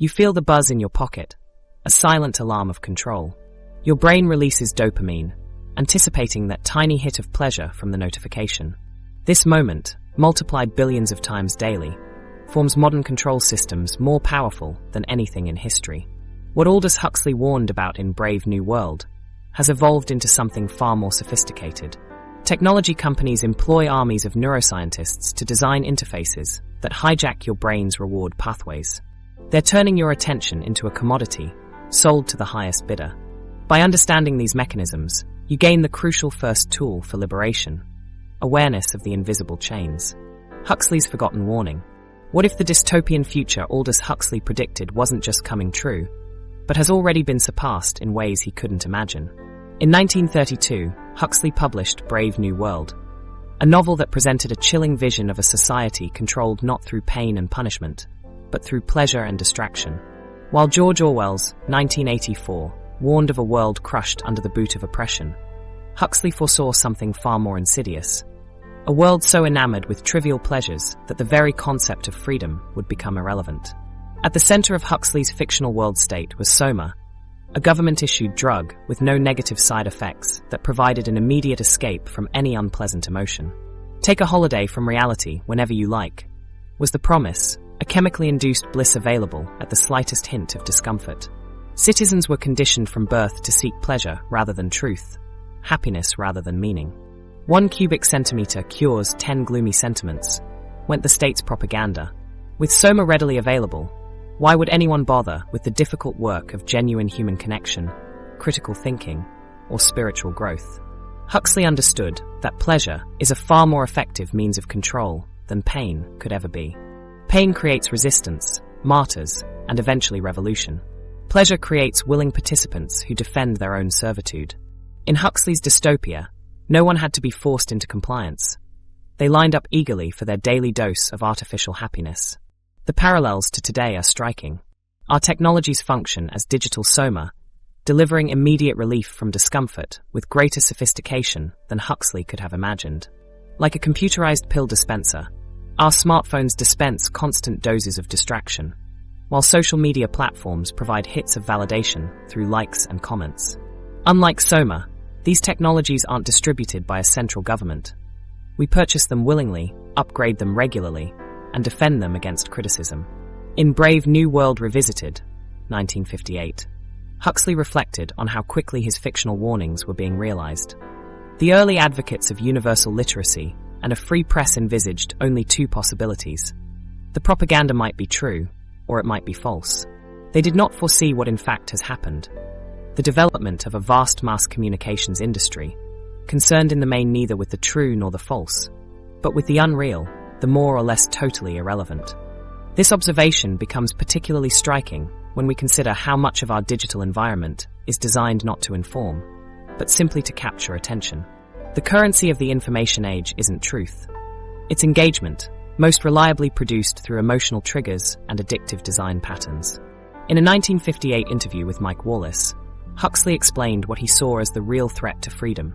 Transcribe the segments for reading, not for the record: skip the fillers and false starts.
You feel the buzz in your pocket, a silent alarm of control. Your brain releases dopamine, anticipating that tiny hit of pleasure from the notification. This moment, multiplied billions of times daily, forms modern control systems more powerful than anything in history. What Aldous Huxley warned about in Brave New World has evolved into something far more sophisticated. Technology companies employ armies of neuroscientists to design interfaces that hijack your brain's reward pathways. They're turning your attention into a commodity, sold to the highest bidder. By understanding these mechanisms, you gain the crucial first tool for liberation: awareness of the invisible chains. Huxley's forgotten warning. What if the dystopian future Aldous Huxley predicted wasn't just coming true, but has already been surpassed in ways he couldn't imagine? In 1932, Huxley published Brave New World, a novel that presented a chilling vision of a society controlled not through pain and punishment, but through pleasure and distraction. While George Orwell's 1984 warned of a world crushed under the boot of oppression, Huxley foresaw something far more insidious: a world so enamored with trivial pleasures that the very concept of freedom would become irrelevant. At the center of Huxley's fictional world state was Soma, a government-issued drug with no negative side effects that provided an immediate escape from any unpleasant emotion. Take a holiday from reality whenever you like, was the promise, a chemically induced bliss available at the slightest hint of discomfort. Citizens were conditioned from birth to seek pleasure rather than truth, happiness rather than meaning. 1 cubic centimeter cures 10 gloomy sentiments, went the state's propaganda. With Soma readily available, why would anyone bother with the difficult work of genuine human connection, critical thinking, or spiritual growth? Huxley understood that pleasure is a far more effective means of control than pain could ever be. Pain creates resistance, martyrs, and eventually revolution. Pleasure creates willing participants who defend their own servitude. In Huxley's dystopia, no one had to be forced into compliance. They lined up eagerly for their daily dose of artificial happiness. The parallels to today are striking. Our technologies function as digital soma, delivering immediate relief from discomfort with greater sophistication than Huxley could have imagined. Like a computerized pill dispenser, our smartphones dispense constant doses of distraction, while social media platforms provide hits of validation through likes and comments. Unlike Soma, these technologies aren't distributed by a central government. We purchase them willingly, upgrade them regularly, and defend them against criticism. In Brave New World Revisited, 1958, Huxley reflected on how quickly his fictional warnings were being realized. The early advocates of universal literacy and a free press envisaged only 2 possibilities. The propaganda might be true, or it might be false. They did not foresee what in fact has happened: the development of a vast mass communications industry, concerned in the main neither with the true nor the false, but with the unreal, the more or less totally irrelevant. This observation becomes particularly striking when we consider how much of our digital environment is designed not to inform, but simply to capture attention. The currency of the information age isn't truth. It's engagement, most reliably produced through emotional triggers and addictive design patterns. In a 1958 interview with Mike Wallace, Huxley explained what he saw as the real threat to freedom.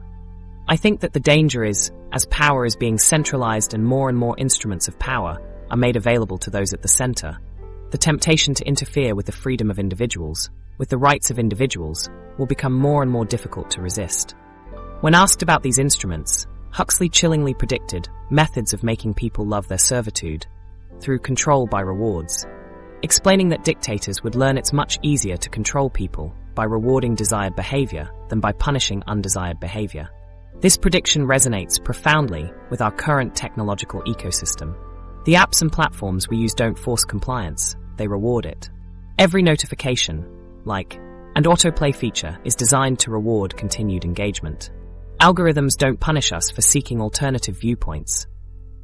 "I think that the danger is, as power is being centralized and more instruments of power are made available to those at the center, the temptation to interfere with the freedom of individuals, with the rights of individuals, will become more and more difficult to resist." When asked about these instruments, Huxley chillingly predicted methods of making people love their servitude through control by rewards, explaining that dictators would learn it's much easier to control people by rewarding desired behavior than by punishing undesired behavior. This prediction resonates profoundly with our current technological ecosystem. The apps and platforms we use don't force compliance, they reward it. Every notification, like, and autoplay feature is designed to reward continued engagement. Algorithms don't punish us for seeking alternative viewpoints.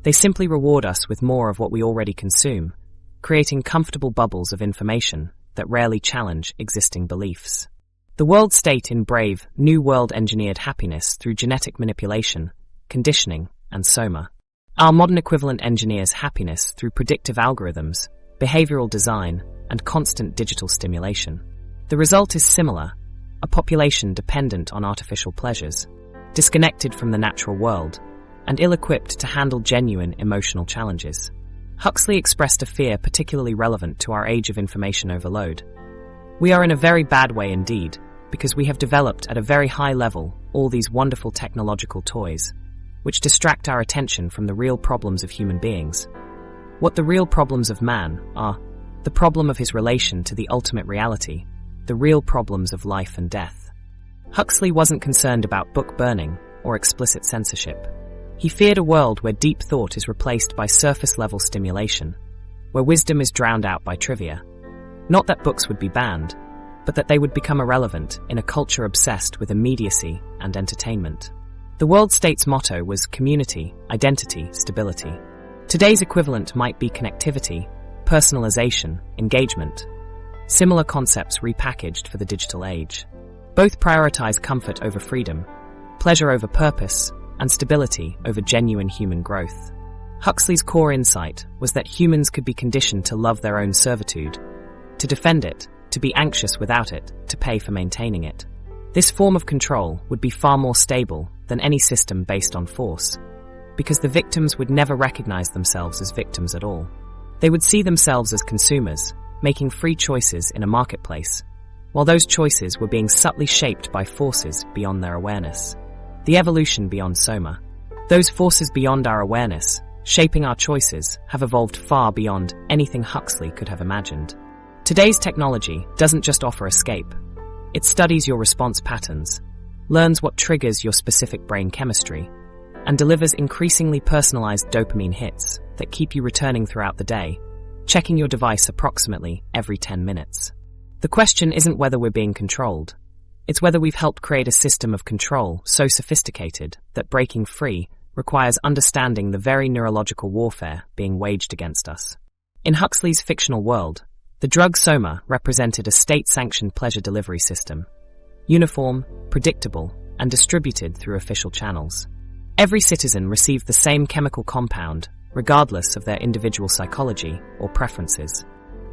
They simply reward us with more of what we already consume, creating comfortable bubbles of information that rarely challenge existing beliefs. The world state in Brave New World engineered happiness through genetic manipulation, conditioning, and soma. Our modern equivalent engineers happiness through predictive algorithms, behavioral design, and constant digital stimulation. The result is similar: a population dependent on artificial pleasures, disconnected from the natural world, and ill-equipped to handle genuine emotional challenges. Huxley expressed a fear particularly relevant to our age of information overload. We are in a very bad way indeed, because we have developed at a very high level all these wonderful technological toys, which distract our attention from the real problems of human beings. What the real problems of man are: the problem of his relation to the ultimate reality, the real problems of life and death. Huxley wasn't concerned about book burning or explicit censorship. He feared a world where deep thought is replaced by surface-level stimulation, where wisdom is drowned out by trivia. Not that books would be banned, but that they would become irrelevant in a culture obsessed with immediacy and entertainment. The world state's motto was community, identity, stability. Today's equivalent might be connectivity, personalization, engagement. Similar concepts repackaged for the digital age. Both prioritize comfort over freedom, pleasure over purpose, and stability over genuine human growth. Huxley's core insight was that humans could be conditioned to love their own servitude, to defend it, to be anxious without it, to pay for maintaining it. This form of control would be far more stable than any system based on force, because the victims would never recognize themselves as victims at all. They would see themselves as consumers, making free choices in a marketplace, while those choices were being subtly shaped by forces beyond their awareness. The evolution beyond Soma. Those forces beyond our awareness, shaping our choices, have evolved far beyond anything Huxley could have imagined. Today's technology doesn't just offer escape. It studies your response patterns, learns what triggers your specific brain chemistry, and delivers increasingly personalized dopamine hits that keep you returning throughout the day, checking your device approximately every 10 minutes. The question isn't whether we're being controlled. It's whether we've helped create a system of control so sophisticated that breaking free requires understanding the very neurological warfare being waged against us. In Huxley's fictional world, the drug Soma represented a state-sanctioned pleasure delivery system, uniform, predictable, and distributed through official channels. Every citizen received the same chemical compound, regardless of their individual psychology or preferences.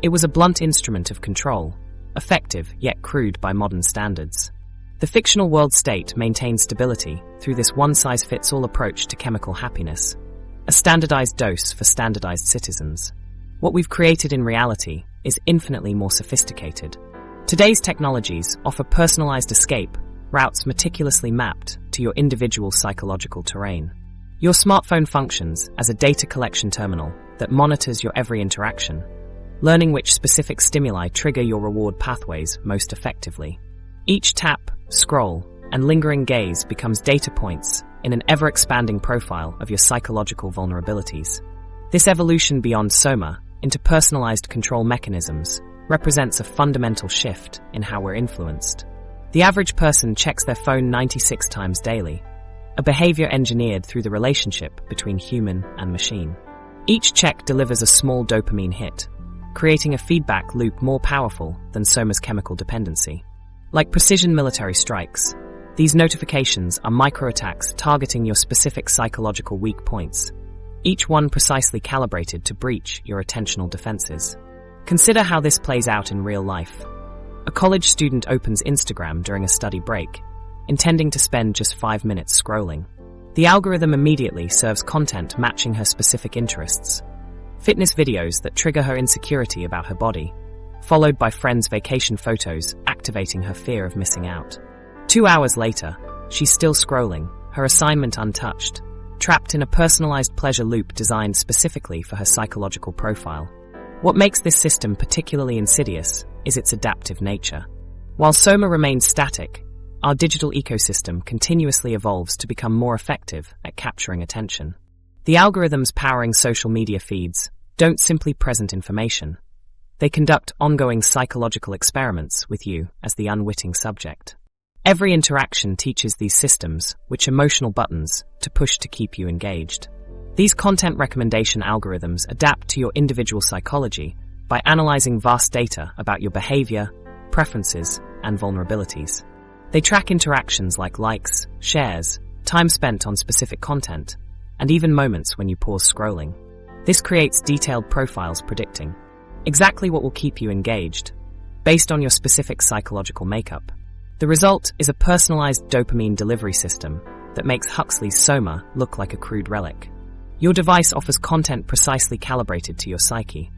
It was a blunt instrument of control, effective yet crude by modern standards. The fictional world state maintained stability through this one-size-fits-all approach to chemical happiness, a standardized dose for standardized citizens. What we've created in reality is infinitely more sophisticated. Today's technologies offer personalized escape routes meticulously mapped to your individual psychological terrain. Your smartphone functions as a data collection terminal that monitors your every interaction, learning which specific stimuli trigger your reward pathways most effectively. Each tap, scroll, and lingering gaze becomes data points in an ever-expanding profile of your psychological vulnerabilities. This evolution beyond Soma into personalized control mechanisms represents a fundamental shift in how we're influenced. The average person checks their phone 96 times daily, a behavior engineered through the relationship between human and machine. Each check delivers a small dopamine hit, creating a feedback loop more powerful than Soma's chemical dependency. Like precision military strikes, these notifications are microattacks targeting your specific psychological weak points, each one precisely calibrated to breach your attentional defenses. Consider how this plays out in real life. A college student opens Instagram during a study break, intending to spend just 5 minutes scrolling. The algorithm immediately serves content matching her specific interests. Fitness videos that trigger her insecurity about her body, followed by friends' vacation photos activating her fear of missing out. 2 hours later, she's still scrolling, her assignment untouched, trapped in a personalized pleasure loop designed specifically for her psychological profile. What makes this system particularly insidious is its adaptive nature. While Soma remains static, our digital ecosystem continuously evolves to become more effective at capturing attention. The algorithms powering social media feeds don't simply present information. They conduct ongoing psychological experiments with you as the unwitting subject. Every interaction teaches these systems which emotional buttons to push to keep you engaged. These content recommendation algorithms adapt to your individual psychology by analyzing vast data about your behavior, preferences, and vulnerabilities. They track interactions like likes, shares, time spent on specific content, and even moments when you pause scrolling. This creates detailed profiles predicting exactly what will keep you engaged, based on your specific psychological makeup. The result is a personalized dopamine delivery system that makes Huxley's Soma look like a crude relic. Your device offers content precisely calibrated to your psyche.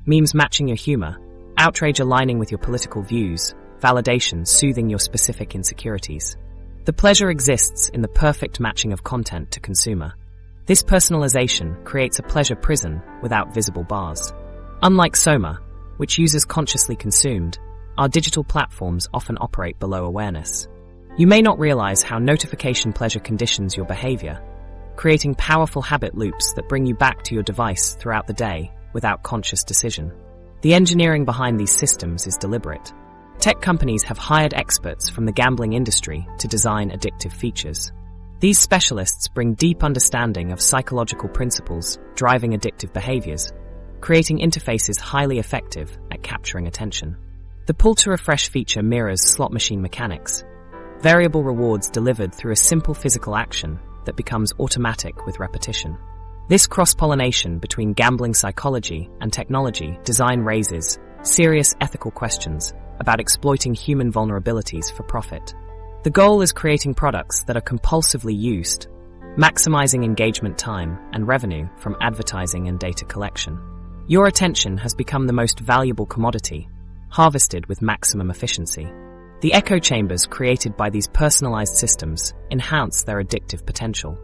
Memes matching your humor, outrage aligning with your political views, validation soothing your specific insecurities. The pleasure exists in the perfect matching of content to consumer. This personalization creates a pleasure prison without visible bars. Unlike Soma, which users consciously consumed, our digital platforms often operate below awareness. You may not realize how notification pleasure conditions your behavior, creating powerful habit loops that bring you back to your device throughout the day without conscious decision. The engineering behind these systems is deliberate. Tech companies have hired experts from the gambling industry to design addictive features. These specialists bring deep understanding of psychological principles driving addictive behaviors, creating interfaces highly effective at capturing attention. The pull to refresh feature mirrors slot machine mechanics, variable rewards delivered through a simple physical action that becomes automatic with repetition. This cross-pollination between gambling psychology and technology design raises serious ethical questions about exploiting human vulnerabilities for profit. The goal is creating products that are compulsively used, maximizing engagement time and revenue from advertising and data collection. Your attention has become the most valuable commodity, harvested with maximum efficiency. The echo chambers created by these personalized systems enhance their addictive potential.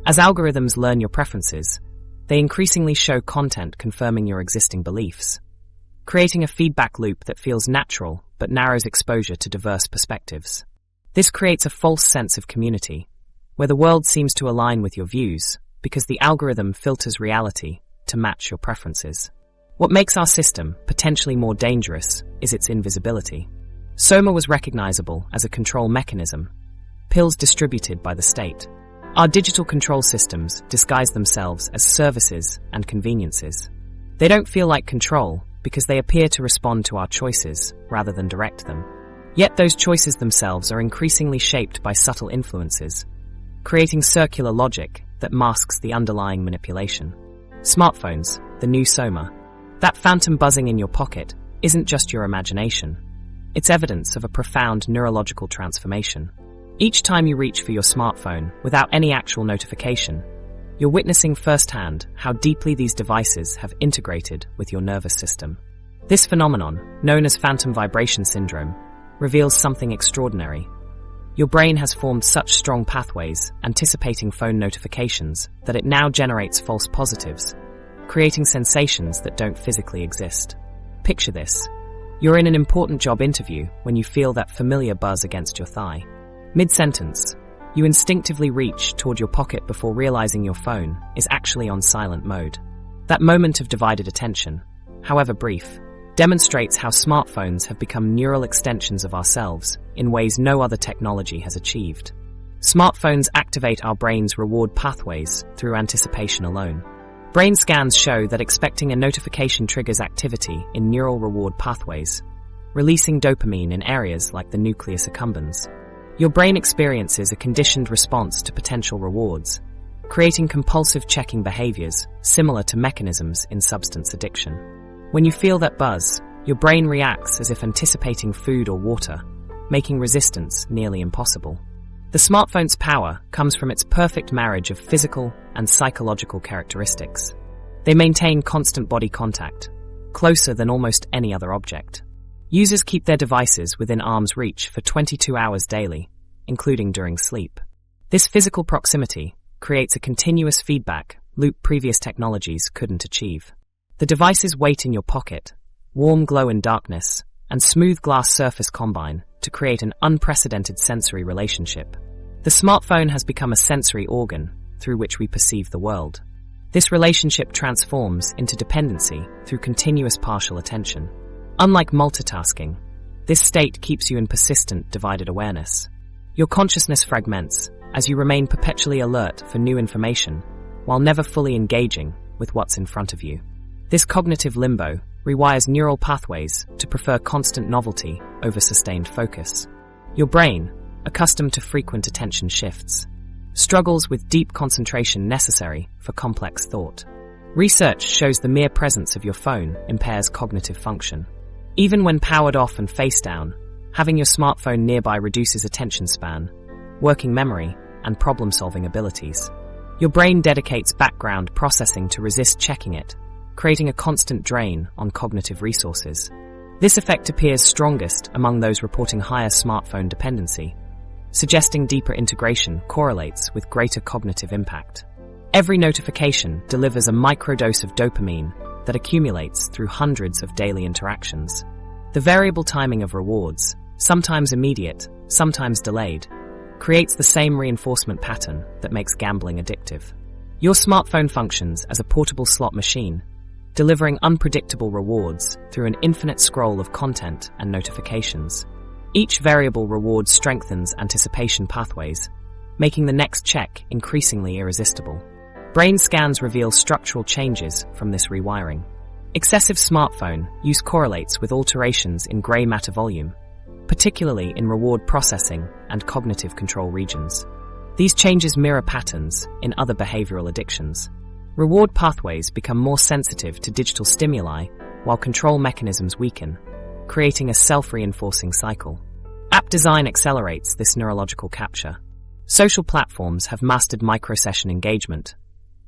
As algorithms learn your preferences, they increasingly show content confirming your existing beliefs, creating a feedback loop that feels natural but narrows exposure to diverse perspectives. This creates a false sense of community, where the world seems to align with your views because the algorithm filters reality to match your preferences. What makes our system potentially more dangerous is its invisibility. Soma was recognizable as a control mechanism, pills distributed by the state. Our digital control systems disguise themselves as services and conveniences. They don't feel like control because they appear to respond to our choices rather than direct them. Yet those choices themselves are increasingly shaped by subtle influences, creating circular logic that masks the underlying manipulation. Smartphones, the new Soma. That phantom buzzing in your pocket isn't just your imagination. It's evidence of a profound neurological transformation. Each time you reach for your smartphone without any actual notification, you're witnessing firsthand how deeply these devices have integrated with your nervous system. This phenomenon, known as phantom vibration syndrome, reveals something extraordinary. Your brain has formed such strong pathways anticipating phone notifications that it now generates false positives, creating sensations that don't physically exist. Picture this. You're in an important job interview when you feel that familiar buzz against your thigh. Mid-sentence, you instinctively reach toward your pocket before realizing your phone is actually on silent mode. That moment of divided attention, however brief, demonstrates how smartphones have become neural extensions of ourselves in ways no other technology has achieved. Smartphones activate our brain's reward pathways through anticipation alone. Brain scans show that expecting a notification triggers activity in neural reward pathways, releasing dopamine in areas like the nucleus accumbens. Your brain experiences a conditioned response to potential rewards, creating compulsive checking behaviors similar to mechanisms in substance addiction. When you feel that buzz, your brain reacts as if anticipating food or water, making resistance nearly impossible. The smartphone's power comes from its perfect marriage of physical and psychological characteristics. They maintain constant body contact, closer than almost any other object. Users keep their devices within arm's reach for 22 hours daily, including during sleep. This physical proximity creates a continuous feedback loop previous technologies couldn't achieve. The device's weight in your pocket, warm glow in darkness, and smooth glass surface combine to create an unprecedented sensory relationship. The smartphone has become a sensory organ through which we perceive the world. This relationship transforms into dependency through continuous partial attention. Unlike multitasking, this state keeps you in persistent divided awareness. Your consciousness fragments as you remain perpetually alert for new information while never fully engaging with what's in front of you. This cognitive limbo rewires neural pathways to prefer constant novelty over sustained focus. Your brain, accustomed to frequent attention shifts, struggles with deep concentration necessary for complex thought. Research shows the mere presence of your phone impairs cognitive function. Even when powered off and face down, having your smartphone nearby reduces attention span, working memory, and problem-solving abilities. Your brain dedicates background processing to resist checking it, creating a constant drain on cognitive resources. This effect appears strongest among those reporting higher smartphone dependency, suggesting deeper integration correlates with greater cognitive impact. Every notification delivers a microdose of dopamine that accumulates through hundreds of daily interactions. The variable timing of rewards, sometimes immediate, sometimes delayed, creates the same reinforcement pattern that makes gambling addictive. Your smartphone functions as a portable slot machine, delivering unpredictable rewards through an infinite scroll of content and notifications. Each variable reward strengthens anticipation pathways, making the next check increasingly irresistible. Brain scans reveal structural changes from this rewiring. Excessive smartphone use correlates with alterations in gray matter volume, particularly in reward processing and cognitive control regions. These changes mirror patterns in other behavioral addictions. Reward pathways become more sensitive to digital stimuli, while control mechanisms weaken, creating a self-reinforcing cycle. App design accelerates this neurological capture. Social platforms have mastered microsession engagement,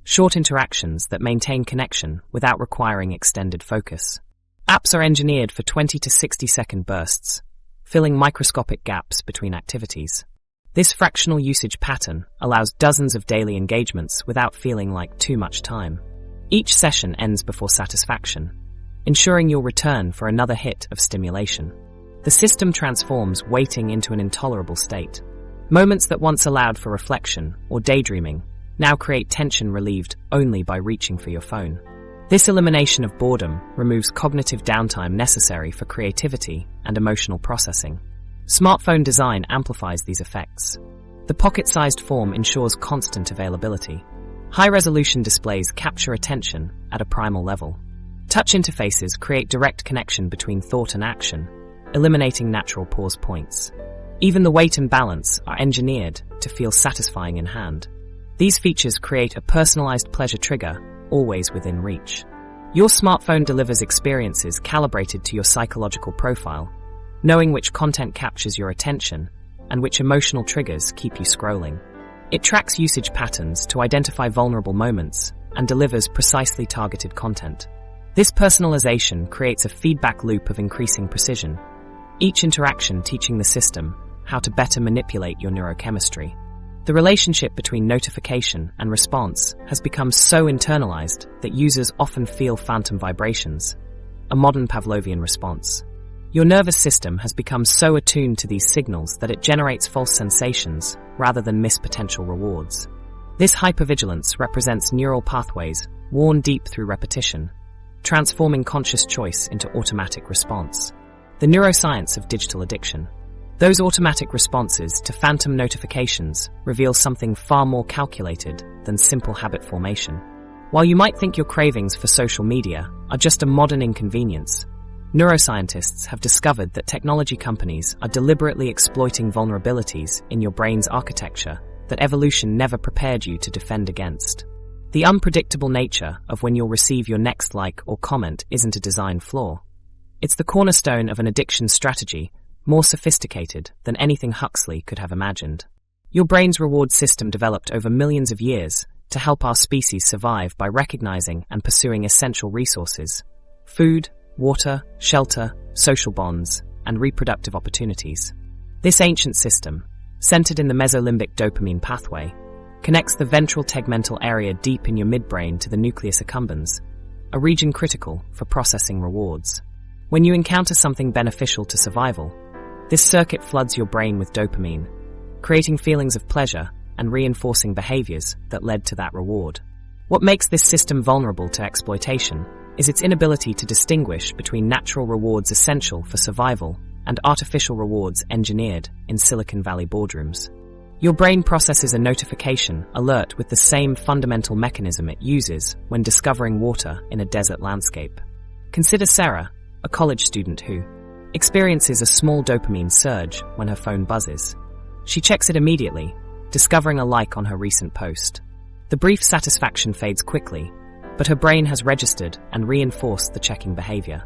short interactions that maintain connection without requiring extended focus. Apps are engineered for 20 to 60-second bursts, filling microscopic gaps between activities. This fractional usage pattern allows dozens of daily engagements without feeling like too much time. Each session ends before satisfaction, ensuring you'll return for another hit of stimulation. The system transforms waiting into an intolerable state. Moments that once allowed for reflection or daydreaming now create tension relieved only by reaching for your phone. This elimination of boredom removes cognitive downtime necessary for creativity and emotional processing. Smartphone design amplifies these effects. The pocket-sized form ensures constant availability. High-resolution displays capture attention at a primal level. Touch interfaces create direct connection between thought and action, eliminating natural pause points. Even the weight and balance are engineered to feel satisfying in hand. These features create a personalized pleasure trigger, always within reach. Your smartphone delivers experiences calibrated to your psychological profile, knowing which content captures your attention and which emotional triggers keep you scrolling. It tracks usage patterns to identify vulnerable moments and delivers precisely targeted content. This personalization creates a feedback loop of increasing precision, each interaction teaching the system how to better manipulate your neurochemistry. The relationship between notification and response has become so internalized that users often feel phantom vibrations, a modern Pavlovian response. Your nervous system has become so attuned to these signals that it generates false sensations rather than missed potential rewards. This hypervigilance represents neural pathways worn deep through repetition, transforming conscious choice into automatic response. The neuroscience of digital addiction. Those automatic responses to phantom notifications reveal something far more calculated than simple habit formation. While you might think your cravings for social media are just a modern inconvenience, neuroscientists have discovered that technology companies are deliberately exploiting vulnerabilities in your brain's architecture that evolution never prepared you to defend against. The unpredictable nature of when you'll receive your next like or comment isn't a design flaw. It's the cornerstone of an addiction strategy more sophisticated than anything Huxley could have imagined. Your brain's reward system developed over millions of years to help our species survive by recognizing and pursuing essential resources: food, water, shelter, social bonds, and reproductive opportunities. This ancient system, centered in the mesolimbic dopamine pathway, connects the ventral tegmental area deep in your midbrain to the nucleus accumbens, a region critical for processing rewards. When you encounter something beneficial to survival, this circuit floods your brain with dopamine, creating feelings of pleasure and reinforcing behaviors that led to that reward. What makes this system vulnerable to exploitation is its inability to distinguish between natural rewards essential for survival and artificial rewards engineered in Silicon Valley boardrooms. Your brain processes a notification alert with the same fundamental mechanism it uses when discovering water in a desert landscape. Consider Sarah, a college student who experiences a small dopamine surge when her phone buzzes. She checks it immediately, discovering a like on her recent post. The brief satisfaction fades quickly, but her brain has registered and reinforced the checking behavior.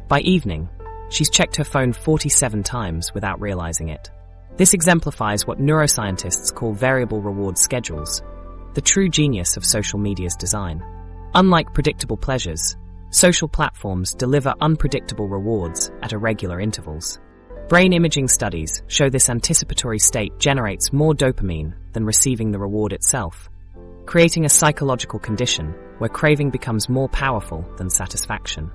By evening, she's checked her phone 47 times without realizing it. This exemplifies what neuroscientists call variable reward schedules. the true genius of social media's design. Unlike predictable pleasures, social platforms deliver unpredictable rewards at irregular intervals. Brain imaging studies show this anticipatory state generates more dopamine than receiving the reward itself, creating a psychological condition where craving becomes more powerful than satisfaction.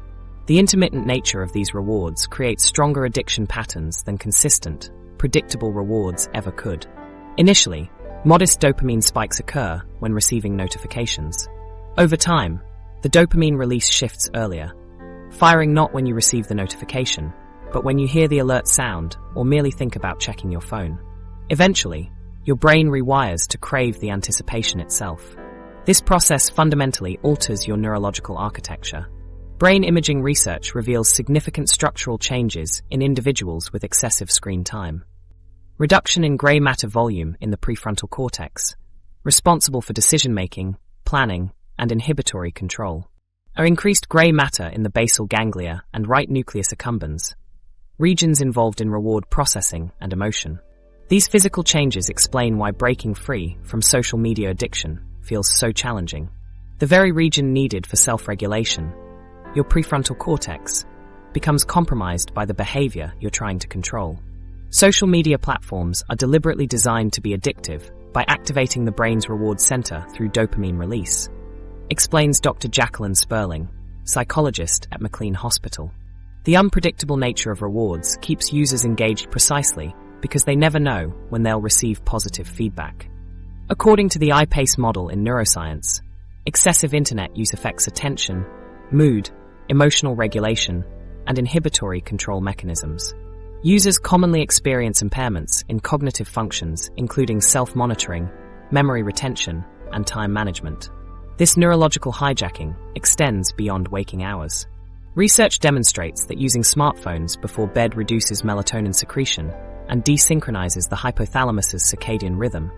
The intermittent nature of these rewards creates stronger addiction patterns than consistent, predictable rewards ever could. Initially, modest dopamine spikes occur when receiving notifications. Over time, the dopamine release shifts earlier, firing not when you receive the notification, but when you hear the alert sound or merely think about checking your phone. Eventually, your brain rewires to crave the anticipation itself. This process fundamentally alters your neurological architecture. Brain imaging research reveals significant structural changes in individuals with excessive screen time. Reduction in gray matter volume in the prefrontal cortex, responsible for decision-making, planning, and inhibitory control. Or increased gray matter in the basal ganglia and right nucleus accumbens, regions involved in reward processing and emotion. These physical changes explain why breaking free from social media addiction feels so challenging. The very region needed for self-regulation, your prefrontal cortex, becomes compromised by the behavior you're trying to control. Social media platforms are deliberately designed to be addictive by activating the brain's reward center through dopamine release, explains Dr. Jacqueline Sperling, psychologist at McLean Hospital. The unpredictable nature of rewards keeps users engaged precisely because they never know when they'll receive positive feedback. According to the iPace model in Neuroscience, excessive internet use affects attention, mood, emotional regulation, and inhibitory control mechanisms. Users commonly experience impairments in cognitive functions, including self-monitoring, memory retention, and time management. This neurological hijacking extends beyond waking hours. Research demonstrates that using smartphones before bed reduces melatonin secretion and desynchronizes the hypothalamus's circadian rhythm,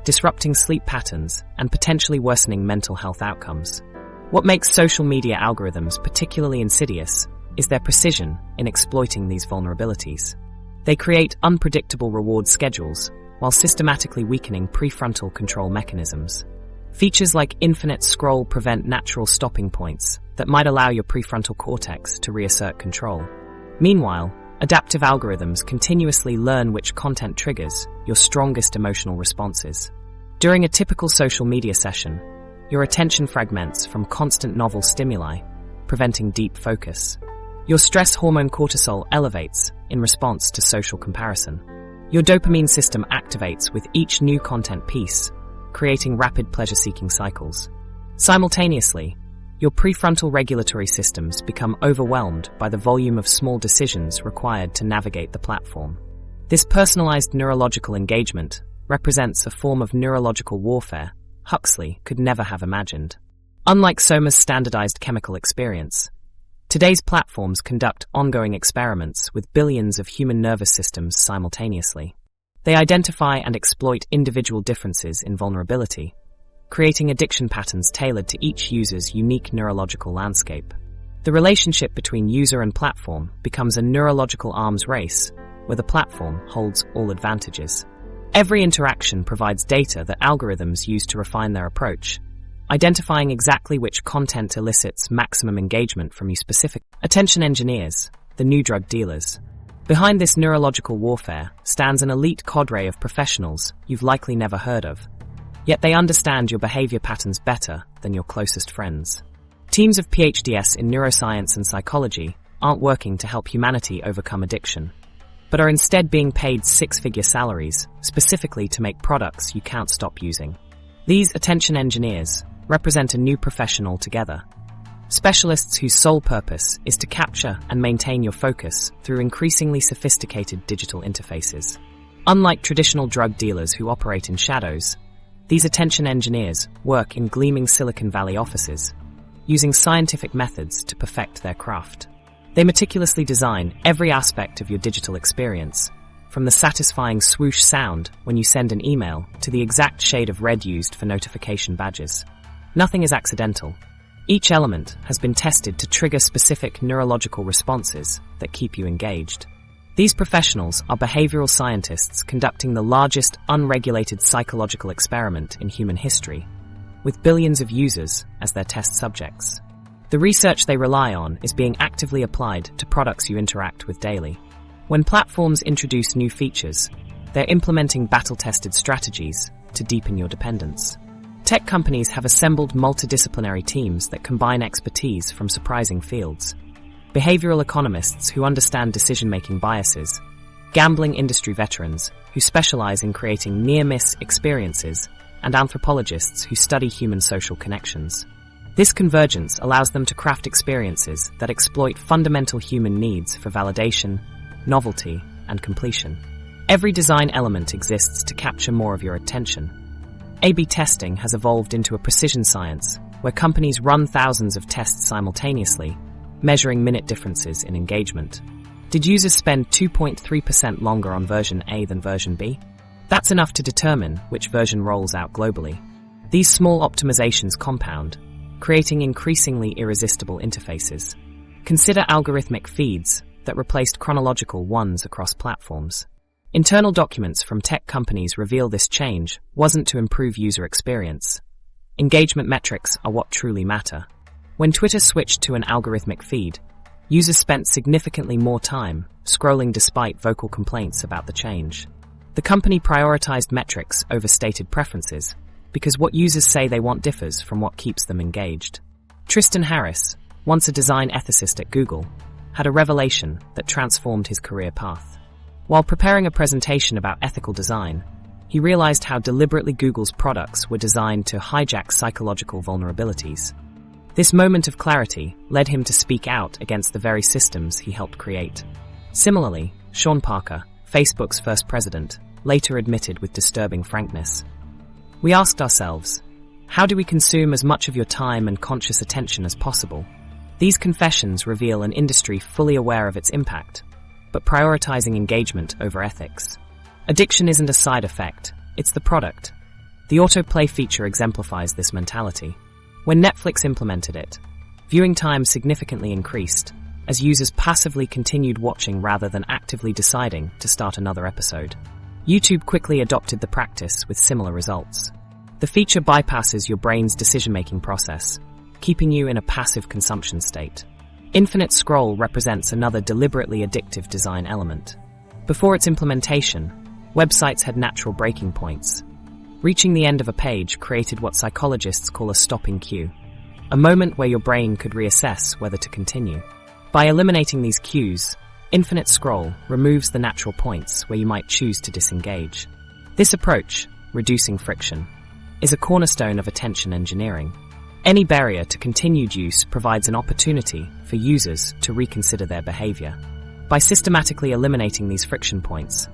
disrupting sleep patterns and potentially worsening mental health outcomes. What makes social media algorithms particularly insidious is their precision in exploiting these vulnerabilities. They create unpredictable reward schedules while systematically weakening prefrontal control mechanisms. Features like infinite scroll prevent natural stopping points that might allow your prefrontal cortex to reassert control. Meanwhile, adaptive algorithms continuously learn which content triggers your strongest emotional responses. During a typical social media session, your attention fragments from constant novel stimuli, preventing deep focus. Your stress hormone cortisol elevates in response to social comparison. Your dopamine system activates with each new content piece, creating rapid pleasure-seeking cycles. Simultaneously, your prefrontal regulatory systems become overwhelmed by the volume of small decisions required to navigate the platform. This personalized neurological engagement represents a form of neurological warfare Huxley could never have imagined. Unlike Soma's standardized chemical experience, today's platforms conduct ongoing experiments with billions of human nervous systems simultaneously. They identify and exploit individual differences in vulnerability, creating addiction patterns tailored to each user's unique neurological landscape. The relationship between user and platform becomes a neurological arms race, where the platform holds all advantages. Every interaction provides data that algorithms use to refine their approach, identifying exactly which content elicits maximum engagement from you specifically. Attention engineers, the new drug dealers. Behind this neurological warfare stands an elite cadre of professionals you've likely never heard of. Yet they understand your behavior patterns better than your closest friends. Teams of PhDs in neuroscience and psychology aren't working to help humanity overcome addiction, but are instead being paid six-figure salaries specifically to make products you can't stop using. These attention engineers represent a new profession altogether. Specialists whose sole purpose is to capture and maintain your focus through increasingly sophisticated digital interfaces. Unlike traditional drug dealers who operate in shadows, these attention engineers work in gleaming Silicon Valley offices, using scientific methods to perfect their craft. They meticulously design every aspect of your digital experience, from the satisfying swoosh sound when you send an email to the exact shade of red used for notification badges. Nothing is accidental. Each element has been tested to trigger specific neurological responses that keep you engaged. These professionals are behavioral scientists conducting the largest unregulated psychological experiment in human history, with billions of users as their test subjects. The research they rely on is being actively applied to products you interact with daily. When platforms introduce new features, they're implementing battle-tested strategies to deepen your dependence. Tech companies have assembled multidisciplinary teams that combine expertise from surprising fields. Behavioral economists who understand decision-making biases, gambling industry veterans who specialize in creating near-miss experiences, and anthropologists who study human social connections. This convergence allows them to craft experiences that exploit fundamental human needs for validation, novelty, and completion. Every design element exists to capture more of your attention. A/B testing has evolved into a precision science where companies run thousands of tests simultaneously, measuring minute differences in engagement. Did users spend 2.3% longer on version A than version B? That's enough to determine which version rolls out globally. These small optimizations compound, creating increasingly irresistible interfaces. Consider algorithmic feeds that replaced chronological ones across platforms. Internal documents from tech companies reveal this change wasn't to improve user experience. Engagement metrics are what truly matter. When Twitter switched to an algorithmic feed, users spent significantly more time scrolling despite vocal complaints about the change. The company prioritized metrics over stated preferences because what users say they want differs from what keeps them engaged. Tristan Harris, once a design ethicist at Google, had a revelation that transformed his career path. While preparing a presentation about ethical design, he realized how deliberately Google's products were designed to hijack psychological vulnerabilities. This moment of clarity led him to speak out against the very systems he helped create. Similarly, Sean Parker, Facebook's first president, later admitted with disturbing frankness. We asked ourselves, how do we consume as much of your time and conscious attention as possible? These confessions reveal an industry fully aware of its impact, but prioritizing engagement over ethics. Addiction isn't a side effect, it's the product. The autoplay feature exemplifies this mentality. When Netflix implemented it, viewing time significantly increased, as users passively continued watching rather than actively deciding to start another episode. YouTube quickly adopted the practice with similar results. The feature bypasses your brain's decision-making process, keeping you in a passive consumption state. Infinite scroll represents another deliberately addictive design element. Before its implementation, websites had natural breaking points. Reaching the end of a page created what psychologists call a stopping cue, a moment where your brain could reassess whether to continue. By eliminating these cues, infinite scroll removes the natural points where you might choose to disengage. This approach, reducing friction, is a cornerstone of attention engineering. Any barrier to continued use provides an opportunity for users to reconsider their behavior. By systematically eliminating these friction points,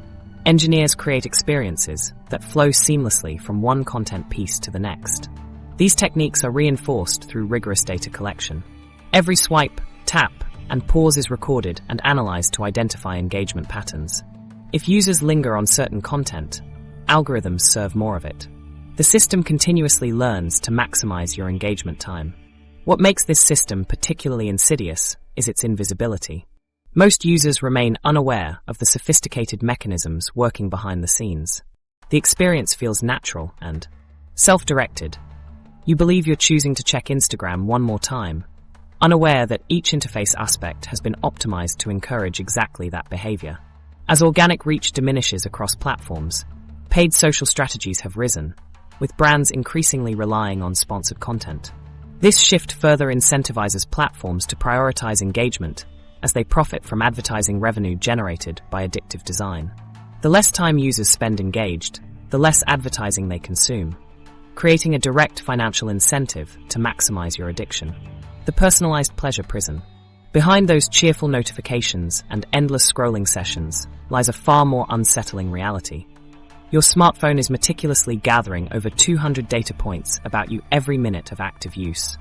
engineers create experiences that flow seamlessly from one content piece to the next. These techniques are reinforced through rigorous data collection. Every swipe, tap, and pause is recorded and analyzed to identify engagement patterns. If users linger on certain content, algorithms serve more of it. The system continuously learns to maximize your engagement time. What makes this system particularly insidious is its invisibility. Most users remain unaware of the sophisticated mechanisms working behind the scenes. The experience feels natural and self-directed. You believe you're choosing to check Instagram one more time, unaware that each interface aspect has been optimized to encourage exactly that behavior. As organic reach diminishes across platforms, paid social strategies have risen, with brands increasingly relying on sponsored content. This shift further incentivizes platforms to prioritize engagement as they profit from advertising revenue generated by addictive design. The less time users spend engaged, the less advertising they consume, creating a direct financial incentive to maximize your addiction. The personalized pleasure prison. Behind those cheerful notifications and endless scrolling sessions lies a far more unsettling reality. Your smartphone is meticulously gathering over 200 data points about you every minute of active use.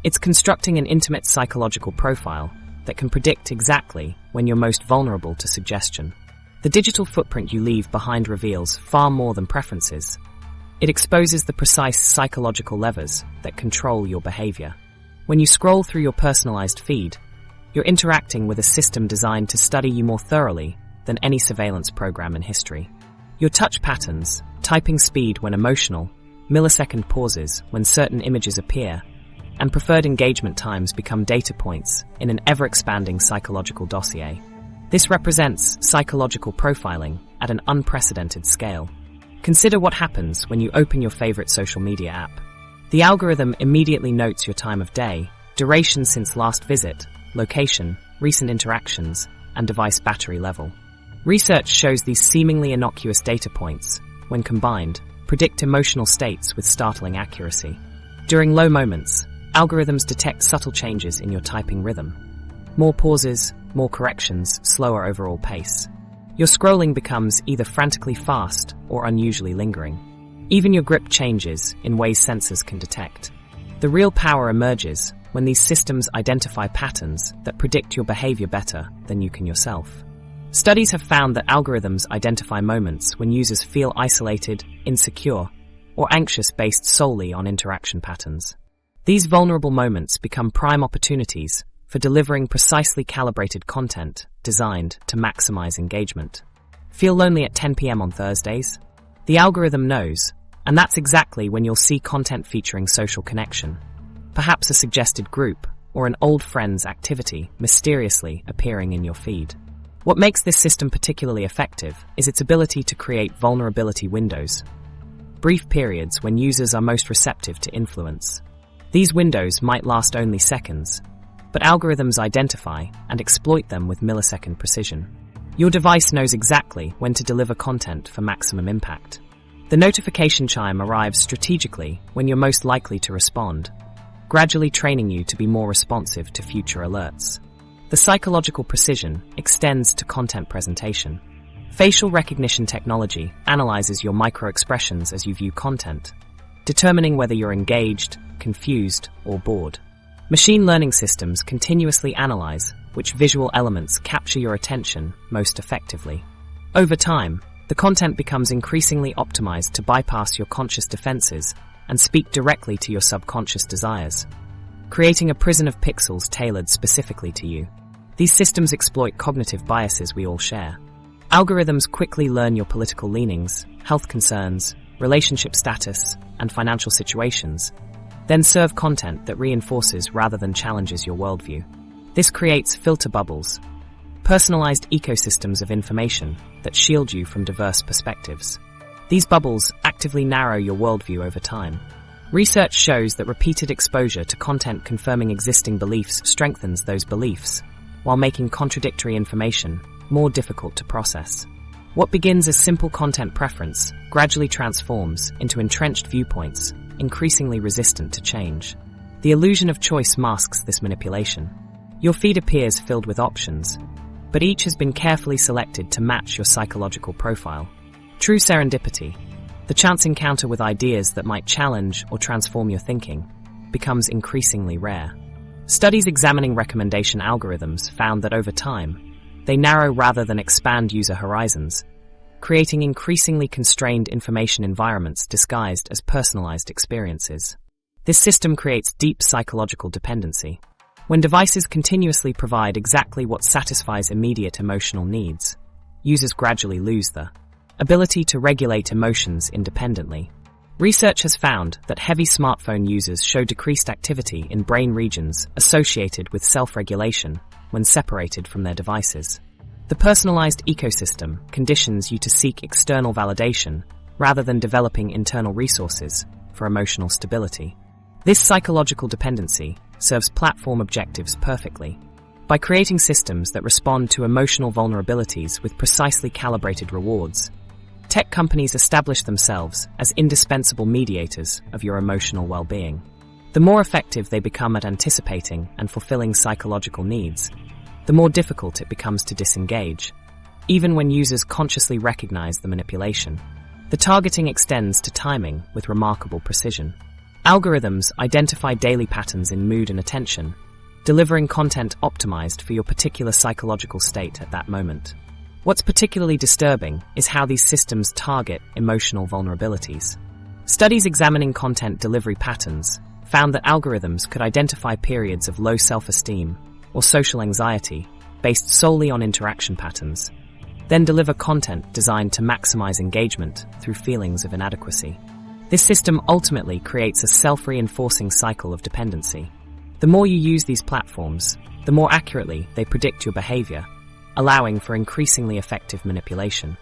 It's constructing an intimate psychological profile that can predict exactly when you're most vulnerable to suggestion. The digital footprint you leave behind reveals far more than preferences. It exposes the precise psychological levers that control your behavior. When you scroll through your personalized feed, you're interacting with a system designed to study you more thoroughly than any surveillance program in history. Your touch patterns, typing speed when emotional, millisecond pauses when certain images appear, and preferred engagement times become data points in an ever-expanding psychological dossier. This represents psychological profiling at an unprecedented scale. Consider what happens when you open your favorite social media app. The algorithm immediately notes your time of day, duration since last visit, location, recent interactions, and device battery level. Research shows these seemingly innocuous data points, when combined, predict emotional states with startling accuracy. During low moments, algorithms detect subtle changes in your typing rhythm. More pauses, more corrections, slower overall pace. Your scrolling becomes either frantically fast or unusually lingering. Even your grip changes in ways sensors can detect. The real power emerges when these systems identify patterns that predict your behavior better than you can yourself. Studies have found that algorithms identify moments when users feel isolated, insecure, or anxious based solely on interaction patterns. These vulnerable moments become prime opportunities for delivering precisely calibrated content designed to maximize engagement. Feel lonely at 10 p.m. on Thursdays? The algorithm knows, and that's exactly when you'll see content featuring social connection. Perhaps a suggested group or an old friend's activity mysteriously appearing in your feed. What makes this system particularly effective is its ability to create vulnerability windows, brief periods when users are most receptive to influence. These windows might last only seconds, but algorithms identify and exploit them with millisecond precision. Your device knows exactly when to deliver content for maximum impact. The notification chime arrives strategically when you're most likely to respond, gradually training you to be more responsive to future alerts. The psychological precision extends to content presentation. Facial recognition technology analyzes your micro-expressions as you view content, determining whether you're engaged, confused, or bored. Machine learning systems continuously analyze which visual elements capture your attention most effectively. Over time, the content becomes increasingly optimized to bypass your conscious defenses and speak directly to your subconscious desires, creating a prison of pixels tailored specifically to you. These systems exploit cognitive biases we all share. Algorithms quickly learn your political leanings, health concerns, relationship status, and financial situations, then serve content that reinforces rather than challenges your worldview. This creates filter bubbles, personalized ecosystems of information that shield you from diverse perspectives. These bubbles actively narrow your worldview over time. Research shows that repeated exposure to content confirming existing beliefs strengthens those beliefs, while making contradictory information more difficult to process. What begins as simple content preference gradually transforms into entrenched viewpoints, increasingly resistant to change. The illusion of choice masks this manipulation. Your feed appears filled with options, but each has been carefully selected to match your psychological profile. True serendipity, the chance encounter with ideas that might challenge or transform your thinking, becomes increasingly rare. Studies examining recommendation algorithms found that over time, they narrow rather than expand user horizons, creating increasingly constrained information environments disguised as personalized experiences. This system creates deep psychological dependency. When devices continuously provide exactly what satisfies immediate emotional needs, users gradually lose the ability to regulate emotions independently. Research has found that heavy smartphone users show decreased activity in brain regions associated with self-regulation when separated from their devices. The personalized ecosystem conditions you to seek external validation rather than developing internal resources for emotional stability. This psychological dependency serves platform objectives perfectly. By creating systems that respond to emotional vulnerabilities with precisely calibrated rewards, tech companies establish themselves as indispensable mediators of your emotional well-being. The more effective they become at anticipating and fulfilling psychological needs, the more difficult it becomes to disengage, even when users consciously recognize the manipulation. The targeting extends to timing with remarkable precision. Algorithms identify daily patterns in mood and attention, delivering content optimized for your particular psychological state at that moment. What's particularly disturbing is how these systems target emotional vulnerabilities. Studies examining content delivery patterns found that algorithms could identify periods of low self-esteem or social anxiety based solely on interaction patterns, then deliver content designed to maximize engagement through feelings of inadequacy. This system ultimately creates a self-reinforcing cycle of dependency. The more you use these platforms, the more accurately they predict your behavior, allowing for increasingly effective manipulation.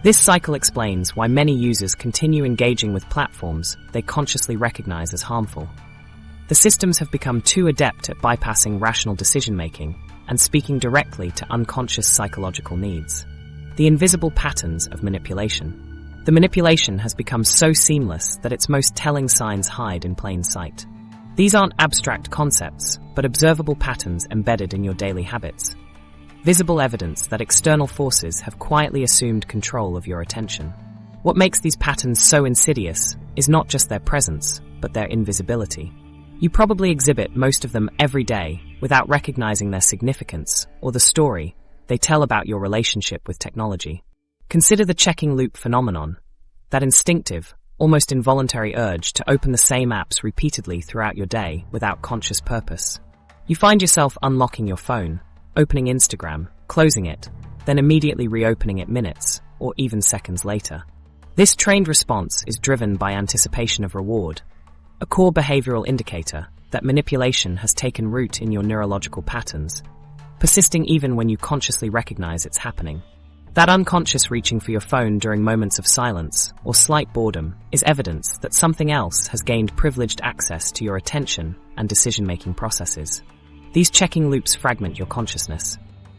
This cycle explains why many users continue engaging with platforms they consciously recognize as harmful. The systems have become too adept at bypassing rational decision-making and speaking directly to unconscious psychological needs. The invisible patterns of manipulation. The manipulation has become so seamless that its most telling signs hide in plain sight. These aren't abstract concepts, but observable patterns embedded in your daily habits. Visible evidence that external forces have quietly assumed control of your attention. What makes these patterns so insidious is not just their presence, but their invisibility. You probably exhibit most of them every day without recognizing their significance or the story they tell about your relationship with technology. Consider the checking loop phenomenon, that instinctive, almost involuntary urge to open the same apps repeatedly throughout your day without conscious purpose. You find yourself unlocking your phone, opening Instagram, closing it, then immediately reopening it minutes or even seconds later. This trained response is driven by anticipation of reward, a core behavioral indicator that manipulation has taken root in your neurological patterns, persisting even when you consciously recognize it's happening. That unconscious reaching for your phone during moments of silence or slight boredom is evidence that something else has gained privileged access to your attention and decision-making processes. These checking loops fragment your consciousness.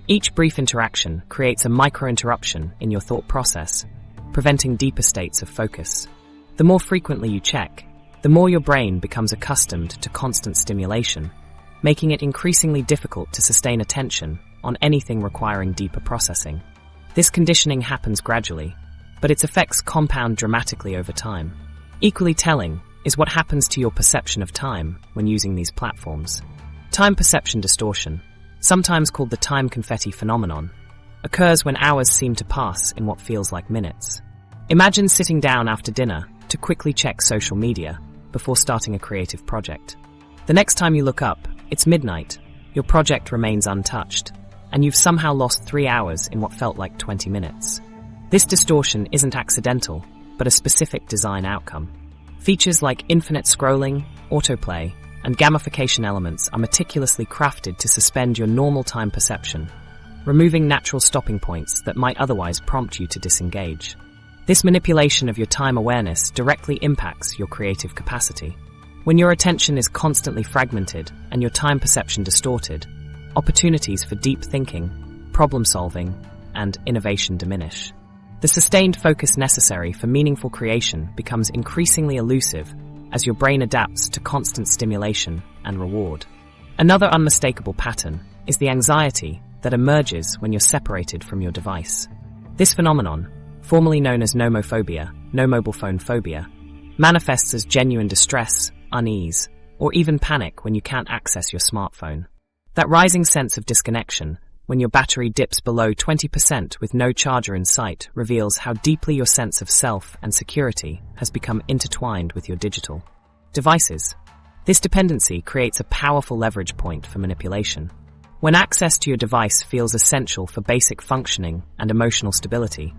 Each brief interaction creates a micro-interruption in your thought process, preventing deeper states of focus. The more frequently you check, the more your brain becomes accustomed to constant stimulation, making it increasingly difficult to sustain attention on anything requiring deeper processing. This conditioning happens gradually, but its effects compound dramatically over time. Equally telling is what happens to your perception of time when using these platforms. Time perception distortion, sometimes called the time confetti phenomenon, occurs when hours seem to pass in what feels like minutes. Imagine sitting down after dinner to quickly check social media before starting a creative project. The next time you look up, it's midnight, your project remains untouched, and you've somehow lost 3 hours in what felt like 20 minutes. This distortion isn't accidental, but a specific design outcome. Features like infinite scrolling, autoplay, and gamification elements are meticulously crafted to suspend your normal time perception, removing natural stopping points that might otherwise prompt you to disengage. This manipulation of your time awareness directly impacts your creative capacity. When your attention is constantly fragmented and your time perception distorted, opportunities for deep thinking, problem-solving, and innovation diminish. The sustained focus necessary for meaningful creation becomes increasingly elusive as your brain adapts to constant stimulation and reward. Another unmistakable pattern is the anxiety that emerges when you're separated from your device. This phenomenon, formerly known as nomophobia, no mobile phone phobia, manifests as genuine distress, unease, or even panic when you can't access your smartphone. That rising sense of disconnection, when your battery dips below 20% with no charger in sight, reveals how deeply your sense of self and security has become intertwined with your digital devices. This dependency creates a powerful leverage point for manipulation. When access to your device feels essential for basic functioning and emotional stability,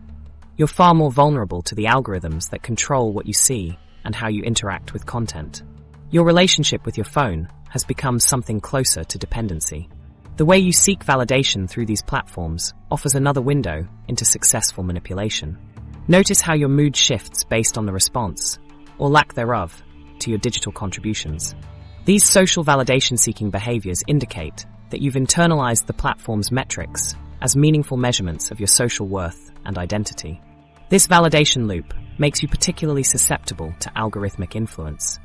you're far more vulnerable to the algorithms that control what you see and how you interact with content. Your relationship with your phone has become something closer to dependency. The way you seek validation through these platforms offers another window into successful manipulation. Notice how your mood shifts based on the response, or lack thereof, to your digital contributions. These social validation-seeking behaviors indicate that you've internalized the platform's metrics as meaningful measurements of your social worth and identity. This validation loop makes you particularly susceptible to algorithmic influence.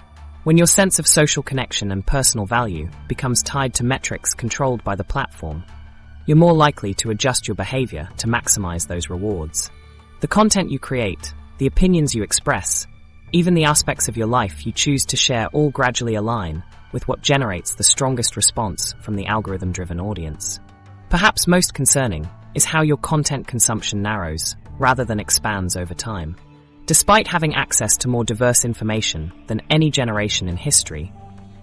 When your sense of social connection and personal value becomes tied to metrics controlled by the platform, you're more likely to adjust your behavior to maximize those rewards. The content you create, the opinions you express, even the aspects of your life you choose to share all gradually align with what generates the strongest response from the algorithm-driven audience. Perhaps most concerning is how your content consumption narrows rather than expands over time. Despite having access to more diverse information than any generation in history,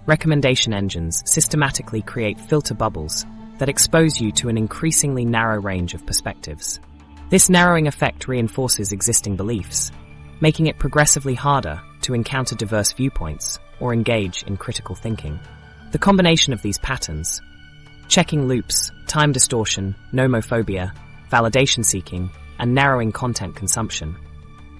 recommendation engines systematically create filter bubbles that expose you to an increasingly narrow range of perspectives. This narrowing effect reinforces existing beliefs, making it progressively harder to to encounter diverse viewpoints or engage in critical thinking. The combination of these patterns, checking loops, time distortion, nomophobia, validation seeking, and narrowing content consumption,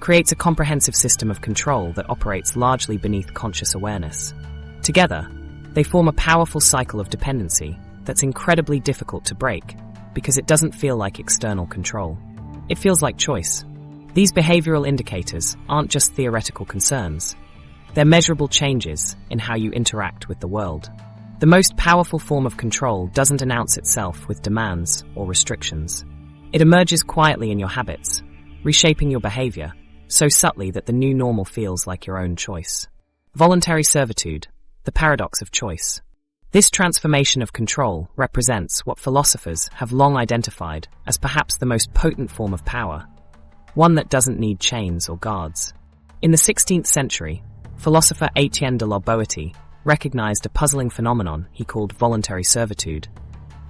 creates a comprehensive system of control that operates largely beneath conscious awareness. Together, they form a powerful cycle of dependency that's incredibly difficult to break because it doesn't feel like external control. It feels like choice. These behavioral indicators aren't just theoretical concerns. They're measurable changes in how you interact with the world. The most powerful form of control doesn't announce itself with demands or restrictions. It emerges quietly in your habits, reshaping your behavior so subtly that the new normal feels like your own choice. Voluntary servitude, the paradox of choice. This transformation of control represents what philosophers have long identified as perhaps the most potent form of power, one that doesn't need chains or guards. In the 16th century, philosopher Etienne de la Boétie recognized a puzzling phenomenon he called voluntary servitude,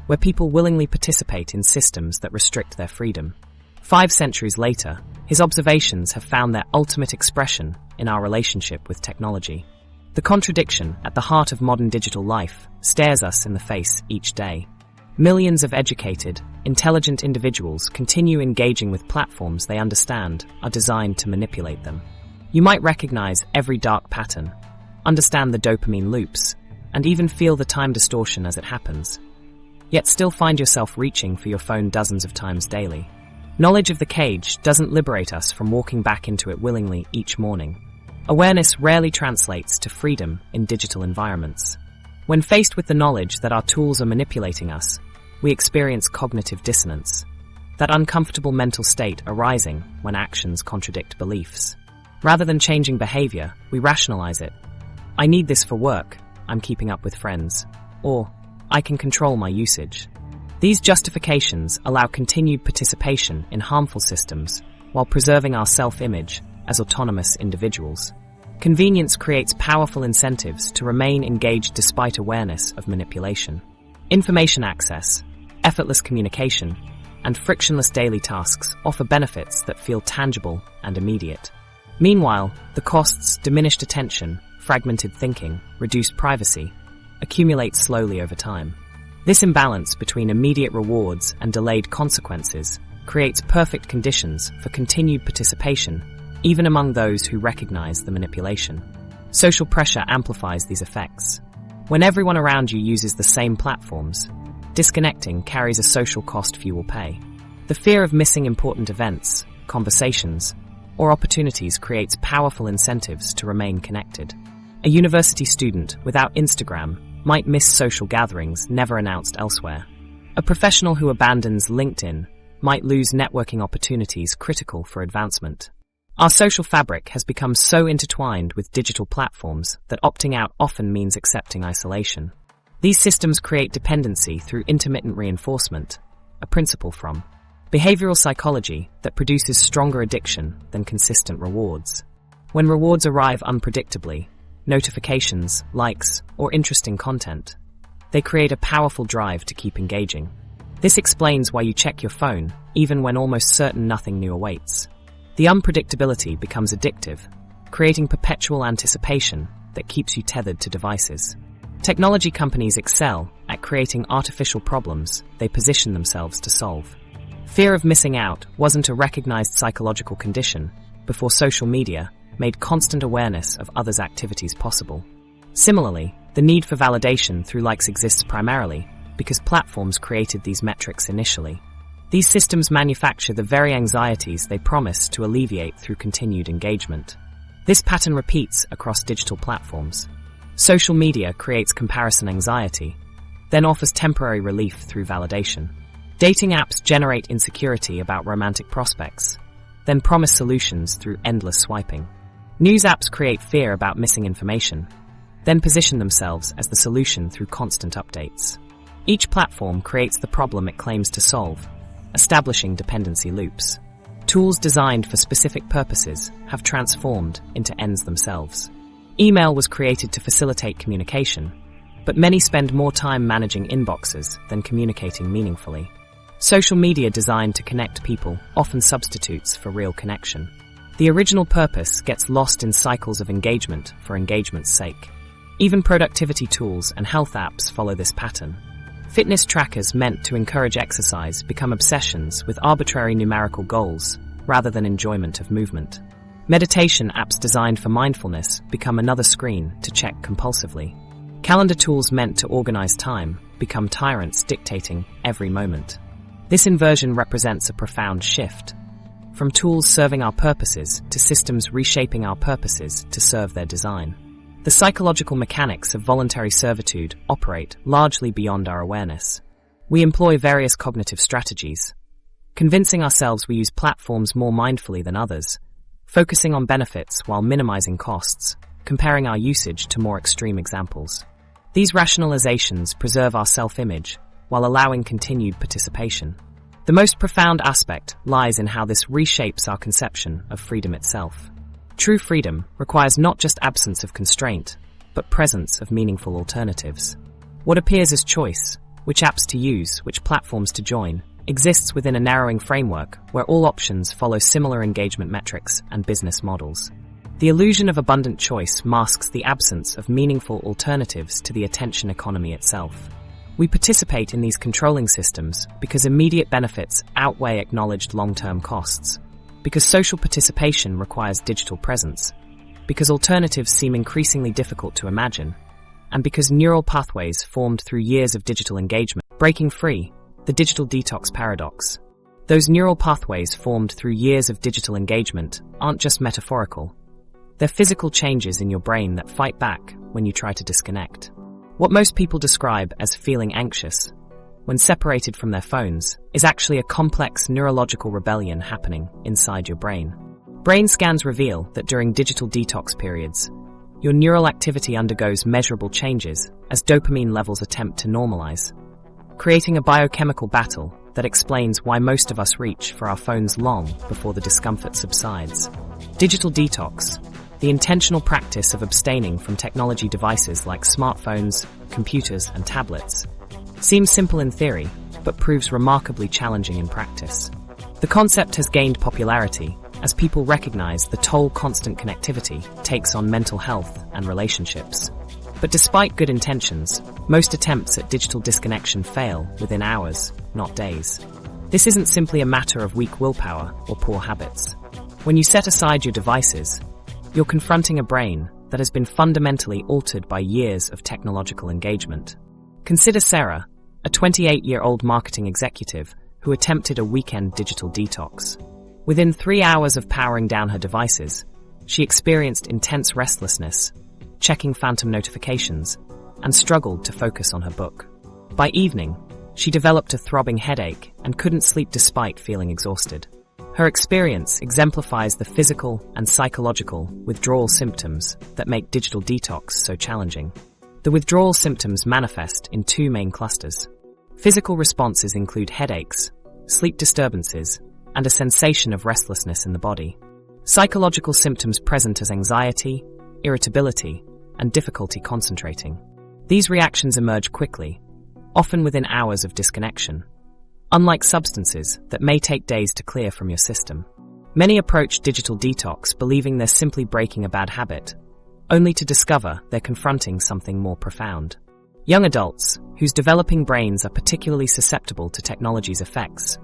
where people willingly participate in systems that restrict their freedom. 5 centuries later, his observations have found their ultimate expression in our relationship with technology. The contradiction at the heart of modern digital life stares us in the face each day. Millions of educated, intelligent individuals continue engaging with platforms they understand are designed to manipulate them. You might recognize every dark pattern, understand the dopamine loops, and even feel the time distortion as it happens, yet still find yourself reaching for your phone dozens of times daily. Knowledge of the cage doesn't liberate us from walking back into it willingly each morning. Awareness rarely translates to freedom in digital environments. When faced with the knowledge that our tools are manipulating us, we experience cognitive dissonance, that uncomfortable mental state arising when actions contradict beliefs. Rather than changing behavior, we rationalize it. I need this for work, I'm keeping up with friends, or I can control my usage. These justifications allow continued participation in harmful systems while preserving our self-image as autonomous individuals. Convenience creates powerful incentives to remain engaged despite awareness of manipulation. Information access, effortless communication, and frictionless daily tasks offer benefits that feel tangible and immediate. Meanwhile, the costs, diminished attention, fragmented thinking, reduced privacy, accumulate slowly over time. This imbalance between immediate rewards and delayed consequences creates perfect conditions for continued participation, even among those who recognize the manipulation. Social pressure amplifies these effects. When everyone around you uses the same platforms, disconnecting carries a social cost few will pay. The fear of missing important events, conversations, or opportunities creates powerful incentives to remain connected. A university student without Instagram might miss social gatherings never announced elsewhere. A professional who abandons LinkedIn might lose networking opportunities critical for advancement. Our social fabric has become so intertwined with digital platforms that opting out often means accepting isolation. These systems create dependency through intermittent reinforcement, a principle from behavioral psychology that produces stronger addiction than consistent rewards. When rewards arrive unpredictably, notifications, likes, or interesting content, they create a powerful drive to keep engaging. This explains why you check your phone, even when almost certain nothing new awaits. The unpredictability becomes addictive, creating perpetual anticipation that keeps you tethered to devices. Technology companies excel at creating artificial problems they position themselves to solve. Fear of missing out wasn't a recognized psychological condition before social media made constant awareness of others' activities possible. Similarly, the need for validation through likes exists primarily because platforms created these metrics initially. These systems manufacture the very anxieties they promise to alleviate through continued engagement. This pattern repeats across digital platforms. Social media creates comparison anxiety, then offers temporary relief through validation. Dating apps generate insecurity about romantic prospects, then promise solutions through endless swiping. News apps create fear about missing information, then position themselves as the solution through constant updates. Each platform creates the problem it claims to solve, establishing dependency loops. Tools designed for specific purposes have transformed into ends themselves. Email was created to facilitate communication, but many spend more time managing inboxes than communicating meaningfully. Social media designed to connect people often substitutes for real connection. The original purpose gets lost in cycles of engagement for engagement's sake. Even productivity tools and health apps follow this pattern. Fitness trackers meant to encourage exercise become obsessions with arbitrary numerical goals rather than enjoyment of movement. Meditation apps designed for mindfulness become another screen to check compulsively. Calendar tools meant to organize time become tyrants dictating every moment. This inversion represents a profound shift, from tools serving our purposes to systems reshaping our purposes to serve their design. The psychological mechanics of voluntary servitude operate largely beyond our awareness. We employ various cognitive strategies, convincing ourselves we use platforms more mindfully than others, focusing on benefits while minimizing costs, comparing our usage to more extreme examples. These rationalizations preserve our self-image while allowing continued participation. The most profound aspect lies in how this reshapes our conception of freedom itself. True freedom requires not just absence of constraint, but presence of meaningful alternatives. What appears as choice, which apps to use, which platforms to join, exists within a narrowing framework where all options follow similar engagement metrics and business models. The illusion of abundant choice masks the absence of meaningful alternatives to the attention economy itself. We participate in these controlling systems because immediate benefits outweigh acknowledged long-term costs, because social participation requires digital presence, because alternatives seem increasingly difficult to imagine, and because neural pathways formed through years of digital engagement. Breaking free, the digital detox paradox. Those neural pathways formed through years of digital engagement aren't just metaphorical. They're physical changes in your brain that fight back when you try to disconnect. What most people describe as feeling anxious, when separated from their phones, is actually a complex neurological rebellion happening inside your brain. Brain scans reveal that during digital detox periods, your neural activity undergoes measurable changes as dopamine levels attempt to normalize, creating a biochemical battle that explains why most of us reach for our phones long before the discomfort subsides. Digital detox, the intentional practice of abstaining from technology devices like smartphones, computers, and tablets, seems simple in theory, but proves remarkably challenging in practice. The concept has gained popularity as people recognize the toll constant connectivity takes on mental health and relationships. But despite good intentions, most attempts at digital disconnection fail within hours, not days. This isn't simply a matter of weak willpower or poor habits. When you set aside your devices, you're confronting a brain that has been fundamentally altered by years of technological engagement. Consider Sarah, a 28-year-old marketing executive who attempted a weekend digital detox. Within 3 hours of powering down her devices, she experienced intense restlessness, checking phantom notifications, and struggled to focus on her book. By evening, she developed a throbbing headache and couldn't sleep despite feeling exhausted. Her experience exemplifies the physical and psychological withdrawal symptoms that make digital detox so challenging. The withdrawal symptoms manifest in two main clusters. Physical responses include headaches, sleep disturbances, and a sensation of restlessness in the body. Psychological symptoms present as anxiety, irritability, and difficulty concentrating. These reactions emerge quickly, often within hours of disconnection. Unlike substances that may take days to clear from your system, many approach digital detox believing they're simply breaking a bad habit, only to discover they're confronting something more profound. Young adults, whose developing brains are particularly susceptible to technology's effects,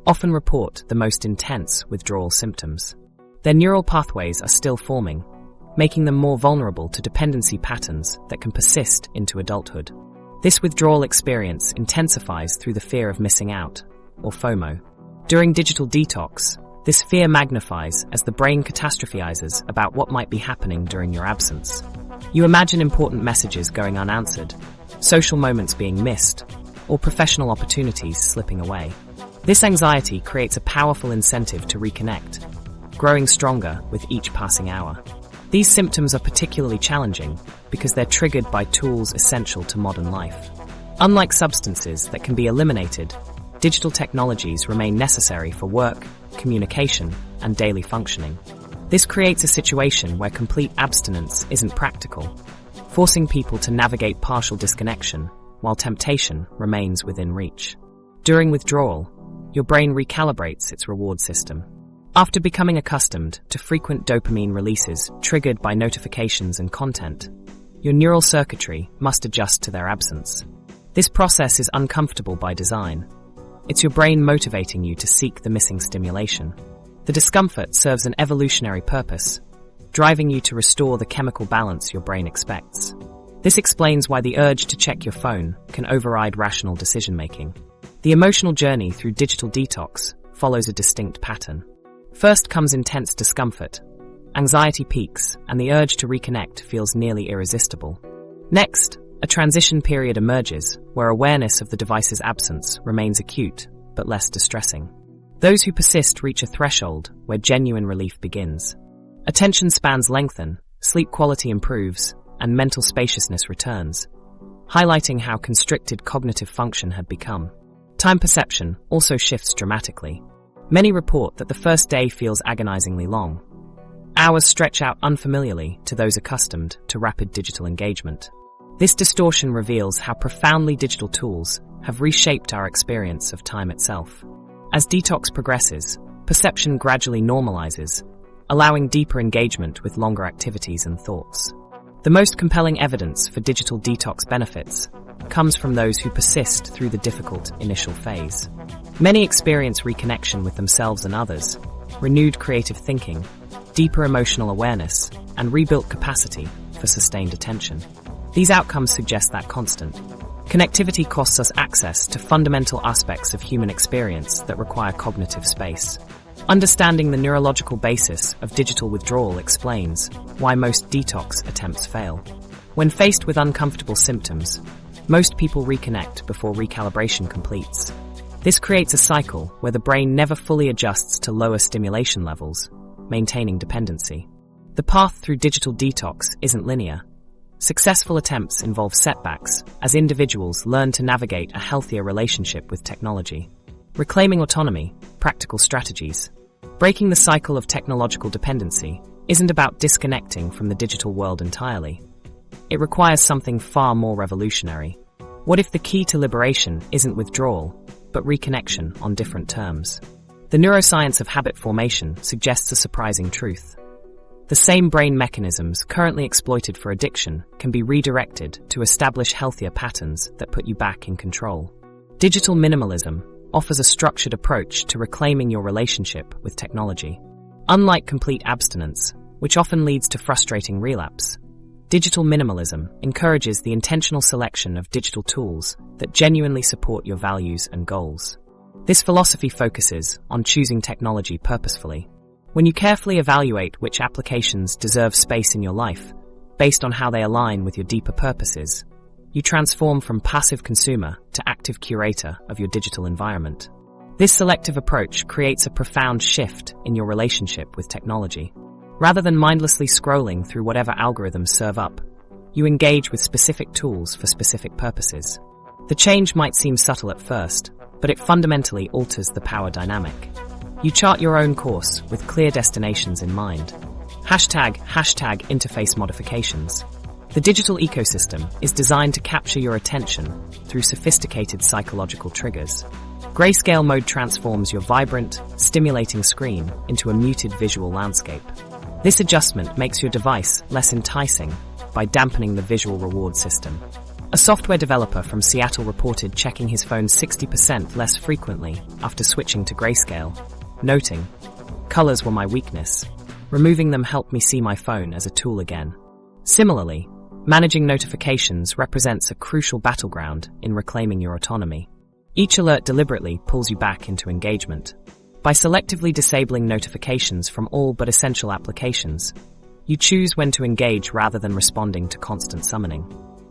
often report the most intense withdrawal symptoms. Their neural pathways are still forming, making them more vulnerable to dependency patterns that can persist into adulthood. This withdrawal experience intensifies through the fear of missing out, or FOMO. During digital detox, this fear magnifies as the brain catastrophizes about what might be happening during your absence. You imagine important messages going unanswered, social moments being missed, or professional opportunities slipping away. This anxiety creates a powerful incentive to reconnect, growing stronger with each passing hour. These symptoms are particularly challenging because they're triggered by tools essential to modern life. Unlike substances that can be eliminated, digital technologies remain necessary for work, communication, and daily functioning. This creates a situation where complete abstinence isn't practical, forcing people to navigate partial disconnection while temptation remains within reach. During withdrawal, your brain recalibrates its reward system. After becoming accustomed to frequent dopamine releases triggered by notifications and content, your neural circuitry must adjust to their absence. This process is uncomfortable by design. It's your brain motivating you to seek the missing stimulation. The discomfort serves an evolutionary purpose, driving you to restore the chemical balance your brain expects. This explains why the urge to check your phone can override rational decision-making. The emotional journey through digital detox follows a distinct pattern. First comes intense discomfort. Anxiety peaks, and the urge to reconnect feels nearly irresistible. Next, a transition period emerges where awareness of the device's absence remains acute, but less distressing. Those who persist reach a threshold where genuine relief begins. Attention spans lengthen, sleep quality improves, and mental spaciousness returns, highlighting how constricted cognitive function had become. Time perception also shifts dramatically. Many report that the first day feels agonizingly long. Hours stretch out unfamiliarly to those accustomed to rapid digital engagement. This distortion reveals how profoundly digital tools have reshaped our experience of time itself. As detox progresses, perception gradually normalizes, allowing deeper engagement with longer activities and thoughts. The most compelling evidence for digital detox benefits comes from those who persist through the difficult initial phase. Many experience reconnection with themselves and others, renewed creative thinking, deeper emotional awareness, and rebuilt capacity for sustained attention. These outcomes suggest that constant connectivity costs us access to fundamental aspects of human experience that require cognitive space. Understanding the neurological basis of digital withdrawal explains why most detox attempts fail. When faced with uncomfortable symptoms, most people reconnect before recalibration completes. This creates a cycle where the brain never fully adjusts to lower stimulation levels, maintaining dependency. The path through digital detox isn't linear. Successful attempts involve setbacks as individuals learn to navigate a healthier relationship with technology. Reclaiming autonomy, practical strategies. Breaking the cycle of technological dependency isn't about disconnecting from the digital world entirely. It requires something far more revolutionary. What if the key to liberation isn't withdrawal, but reconnection on different terms? The neuroscience of habit formation suggests a surprising truth. The same brain mechanisms currently exploited for addiction can be redirected to establish healthier patterns that put you back in control. Digital minimalism offers a structured approach to reclaiming your relationship with technology. Unlike complete abstinence, which often leads to frustrating relapse, digital minimalism encourages the intentional selection of digital tools that genuinely support your values and goals. This philosophy focuses on choosing technology purposefully. When you carefully evaluate which applications deserve space in your life, based on how they align with your deeper purposes, you transform from passive consumer to active curator of your digital environment. This selective approach creates a profound shift in your relationship with technology. Rather than mindlessly scrolling through whatever algorithms serve up, you engage with specific tools for specific purposes. The change might seem subtle at first, but it fundamentally alters the power dynamic. You chart your own course with clear destinations in mind. Hashtag interface modifications. The digital ecosystem is designed to capture your attention through sophisticated psychological triggers. Grayscale mode transforms your vibrant, stimulating screen into a muted visual landscape. This adjustment makes your device less enticing by dampening the visual reward system. A software developer from Seattle reported checking his phone 60% less frequently after switching to grayscale, noting, "Colors were my weakness. Removing them helped me see my phone as a tool again." Similarly, managing notifications represents a crucial battleground in reclaiming your autonomy. Each alert deliberately pulls you back into engagement. By selectively disabling notifications from all but essential applications, you choose when to engage rather than responding to constant summoning.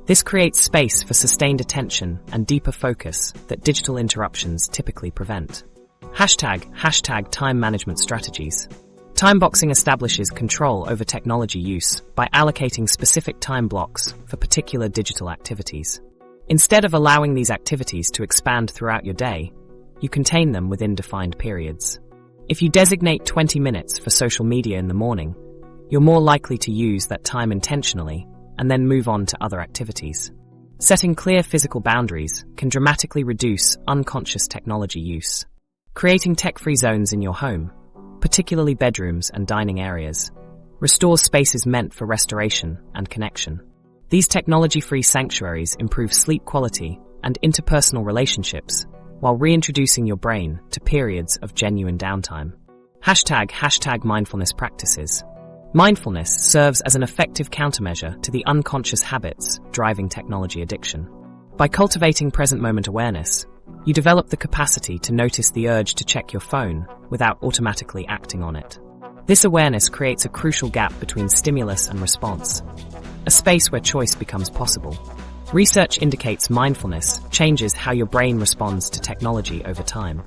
This creates space for sustained attention and deeper focus that digital interruptions typically prevent. Hashtag time management strategies. Time boxing establishes control over technology use by allocating specific time blocks for particular digital activities. Instead of allowing these activities to expand throughout your day, you contain them within defined periods. If you designate 20 minutes for social media in the morning, you're more likely to use that time intentionally and then move on to other activities. Setting clear physical boundaries can dramatically reduce unconscious technology use. Creating tech-free zones in your home, particularly bedrooms and dining areas, restores spaces meant for restoration and connection. These technology-free sanctuaries improve sleep quality and interpersonal relationships while reintroducing your brain to periods of genuine downtime. Hashtag mindfulness practices. Mindfulness serves as an effective countermeasure to the unconscious habits driving technology addiction. By cultivating present moment awareness, you develop the capacity to notice the urge to check your phone without automatically acting on it. This awareness creates a crucial gap between stimulus and response, a space where choice becomes possible. Research indicates mindfulness changes how your brain responds to technology over time.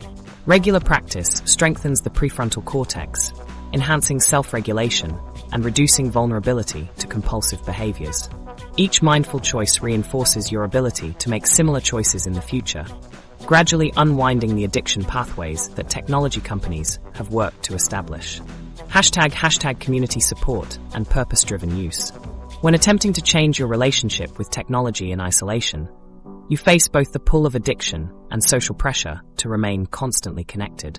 Regular practice strengthens the prefrontal cortex, enhancing self-regulation and reducing vulnerability to compulsive behaviors. Each mindful choice reinforces your ability to make similar choices in the future, gradually unwinding the addiction pathways that technology companies have worked to establish. Hashtag community support and purpose-driven use. When attempting to change your relationship with technology in isolation, you face both the pull of addiction and social pressure to remain constantly connected.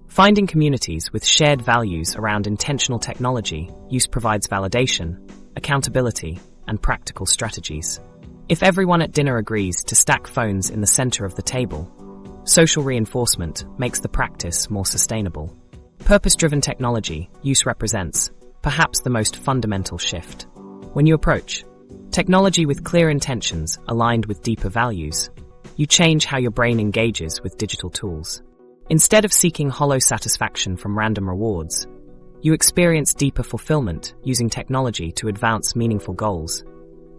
Finding communities with shared values around intentional technology use provides validation, accountability, and practical strategies. If everyone at dinner agrees to stack phones in the center of the table, social reinforcement makes the practice more sustainable. Purpose-driven technology use represents, perhaps, the most fundamental shift. When you approach technology with clear intentions aligned with deeper values, you change how your brain engages with digital tools. Instead of seeking hollow satisfaction from random rewards, you experience deeper fulfillment using technology to advance meaningful goals,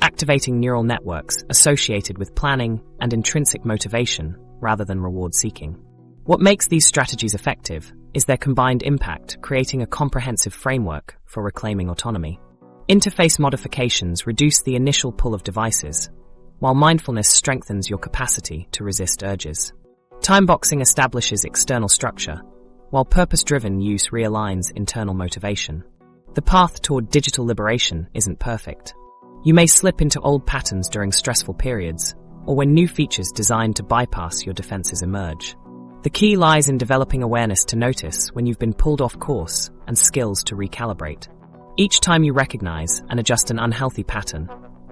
activating neural networks associated with planning and intrinsic motivation rather than reward seeking. What makes these strategies effective is their combined impact, creating a comprehensive framework for reclaiming autonomy. Interface modifications reduce the initial pull of devices, while mindfulness strengthens your capacity to resist urges. Timeboxing establishes external structure, while purpose-driven use realigns internal motivation. The path toward digital liberation isn't perfect. You may slip into old patterns during stressful periods, or when new features designed to bypass your defenses emerge. The key lies in developing awareness to notice when you've been pulled off course and skills to recalibrate. Each time you recognize and adjust an unhealthy pattern,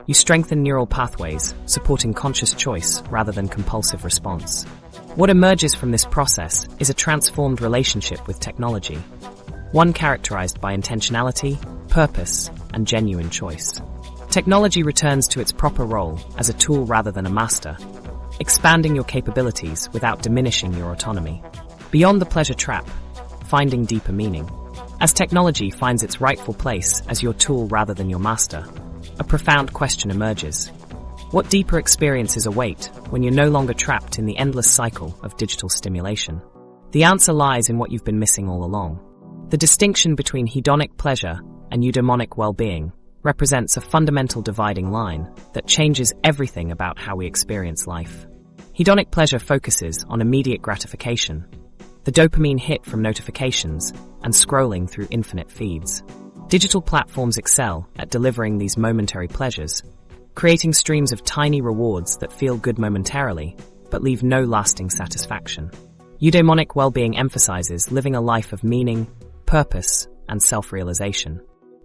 you strengthen neural pathways, supporting conscious choice rather than compulsive response. What emerges from this process is a transformed relationship with technology, one characterized by intentionality, purpose, and genuine choice. Technology returns to its proper role as a tool rather than a master, expanding your capabilities without diminishing your autonomy. Beyond the pleasure trap, finding deeper meaning. As technology finds its rightful place as your tool rather than your master, a profound question emerges. What deeper experiences await when you're no longer trapped in the endless cycle of digital stimulation? The answer lies in what you've been missing all along. The distinction between hedonic pleasure and eudaimonic well-being represents a fundamental dividing line that changes everything about how we experience life. Hedonic pleasure focuses on immediate gratification, the dopamine hit from notifications, and scrolling through infinite feeds. Digital platforms excel at delivering these momentary pleasures, creating streams of tiny rewards that feel good momentarily, but leave no lasting satisfaction. Eudaimonic well-being emphasizes living a life of meaning, purpose, and self-realization.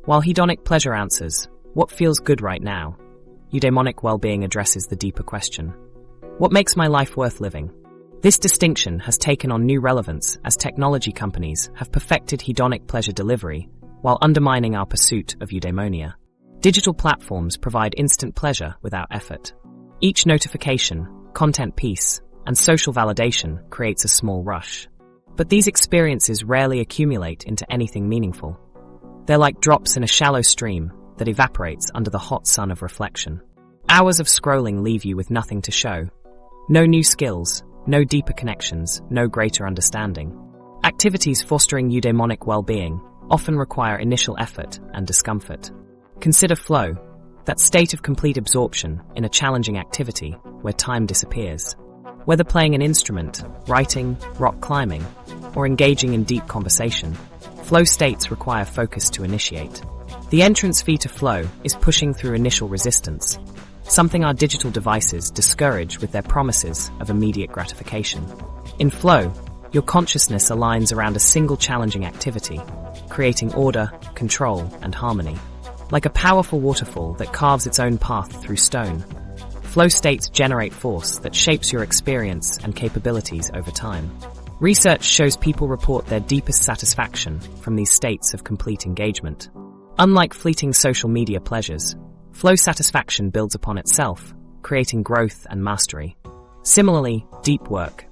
While hedonic pleasure answers, what feels good right now, eudaimonic well-being addresses the deeper question, what makes my life worth living? This distinction has taken on new relevance as technology companies have perfected hedonic pleasure delivery while undermining our pursuit of eudaimonia. Digital platforms provide instant pleasure without effort. Each notification, content piece, and social validation creates a small rush. But these experiences rarely accumulate into anything meaningful. They're like drops in a shallow stream that evaporates under the hot sun of reflection. Hours of scrolling leave you with nothing to show. No new skills, no deeper connections, no greater understanding. Activities fostering eudaimonic well-being often require initial effort and discomfort. Consider flow, that state of complete absorption in a challenging activity where time disappears. Whether playing an instrument, writing, rock climbing, or engaging in deep conversation, flow states require focus to initiate. The entrance fee to flow is pushing through initial resistance, something our digital devices discourage with their promises of immediate gratification. In flow, Your consciousness aligns around a single challenging activity, creating order, control, and harmony. Like a powerful waterfall that carves its own path through stone, flow states generate force that shapes your experience and capabilities over time. Research shows people report their deepest satisfaction from these states of complete engagement. Unlike fleeting social media pleasures, flow satisfaction builds upon itself, creating growth and mastery. Similarly, deep work,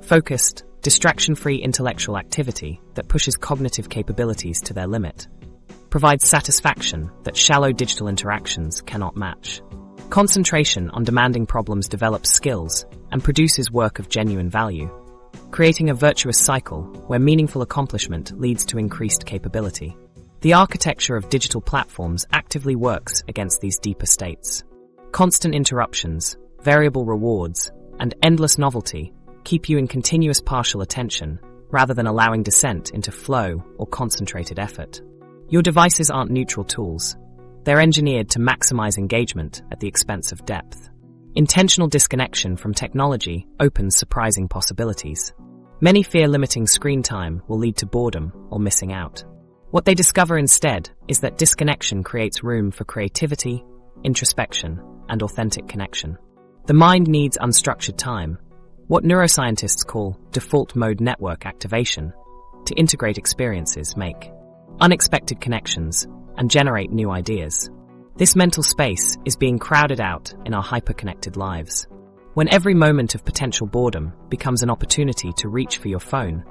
focused, distraction-free intellectual activity that pushes cognitive capabilities to their limit, provides satisfaction that shallow digital interactions cannot match. Concentration on demanding problems develops skills and produces work of genuine value, creating a virtuous cycle where meaningful accomplishment leads to increased capability. The architecture of digital platforms actively works against these deeper states. Constant interruptions, variable rewards, and endless novelty keep you in continuous partial attention rather than allowing descent into flow or concentrated effort. Your devices aren't neutral tools. They're engineered to maximize engagement at the expense of depth. Intentional disconnection from technology opens surprising possibilities. Many fear limiting screen time will lead to boredom or missing out. What they discover instead is that disconnection creates room for creativity, introspection, and authentic connection. The mind needs unstructured time, what neuroscientists call default mode network activation, to integrate experiences, make unexpected connections, and generate new ideas. This mental space is being crowded out in our hyper-connected lives. When every moment of potential boredom becomes an opportunity to reach for your phone,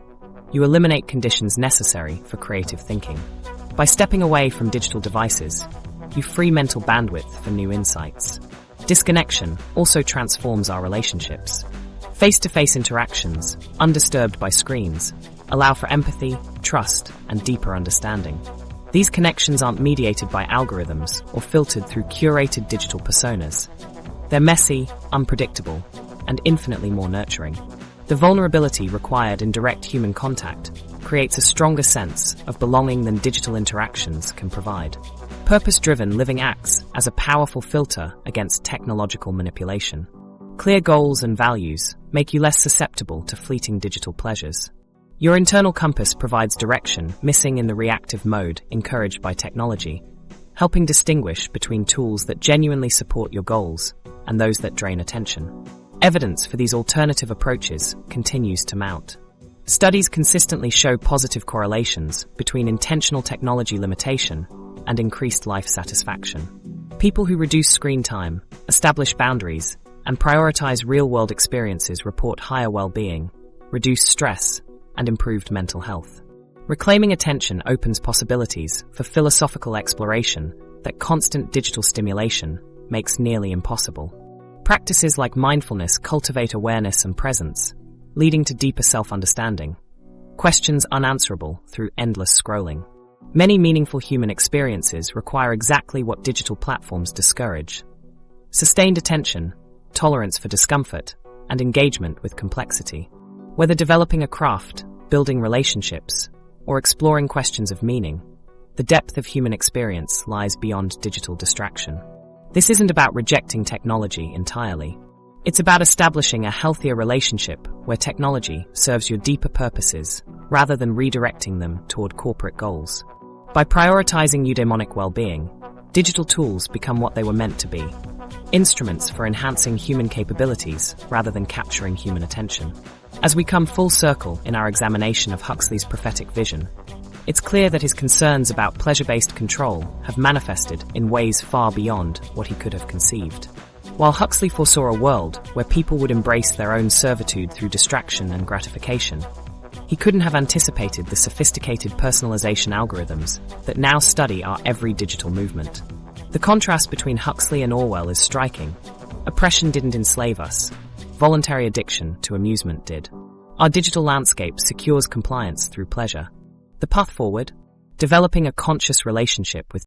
you eliminate conditions necessary for creative thinking. By stepping away from digital devices, you free mental bandwidth for new insights. Disconnection also transforms our relationships. Face-to-face interactions, undisturbed by screens, allow for empathy, trust, and deeper understanding. These connections aren't mediated by algorithms or filtered through curated digital personas. They're messy, unpredictable, and infinitely more nurturing. The vulnerability required in direct human contact creates a stronger sense of belonging than digital interactions can provide. Purpose-driven living acts as a powerful filter against technological manipulation. Clear goals and values make you less susceptible to fleeting digital pleasures. Your internal compass provides direction missing in the reactive mode encouraged by technology, helping distinguish between tools that genuinely support your goals and those that drain attention. Evidence for these alternative approaches continues to mount. Studies consistently show positive correlations between intentional technology limitation and increased life satisfaction. People who reduce screen time, establish boundaries, and prioritize real-world experiences report higher well-being, reduced stress, and improved mental health. Reclaiming attention opens possibilities for philosophical exploration that constant digital stimulation makes nearly impossible. Practices like mindfulness cultivate awareness and presence, leading to deeper self-understanding. Questions unanswerable through endless scrolling. Many meaningful human experiences require exactly what digital platforms discourage: sustained attention, tolerance for discomfort, and engagement with complexity. Whether developing a craft, building relationships, or exploring questions of meaning, the depth of human experience lies beyond digital distraction. This isn't about rejecting technology entirely. It's about establishing a healthier relationship where technology serves your deeper purposes rather than redirecting them toward corporate goals. By prioritizing eudaimonic well-being, digital tools become what they were meant to be: instruments for enhancing human capabilities rather than capturing human attention. As we come full circle in our examination of Huxley's prophetic vision, it's clear that his concerns about pleasure-based control have manifested in ways far beyond what he could have conceived. While Huxley foresaw a world where people would embrace their own servitude through distraction and gratification, he couldn't have anticipated the sophisticated personalization algorithms that now study our every digital movement. The contrast between Huxley and Orwell is striking. Oppression didn't enslave us. Voluntary addiction to amusement did. Our digital landscape secures compliance through pleasure. The path forward? Developing a conscious relationship with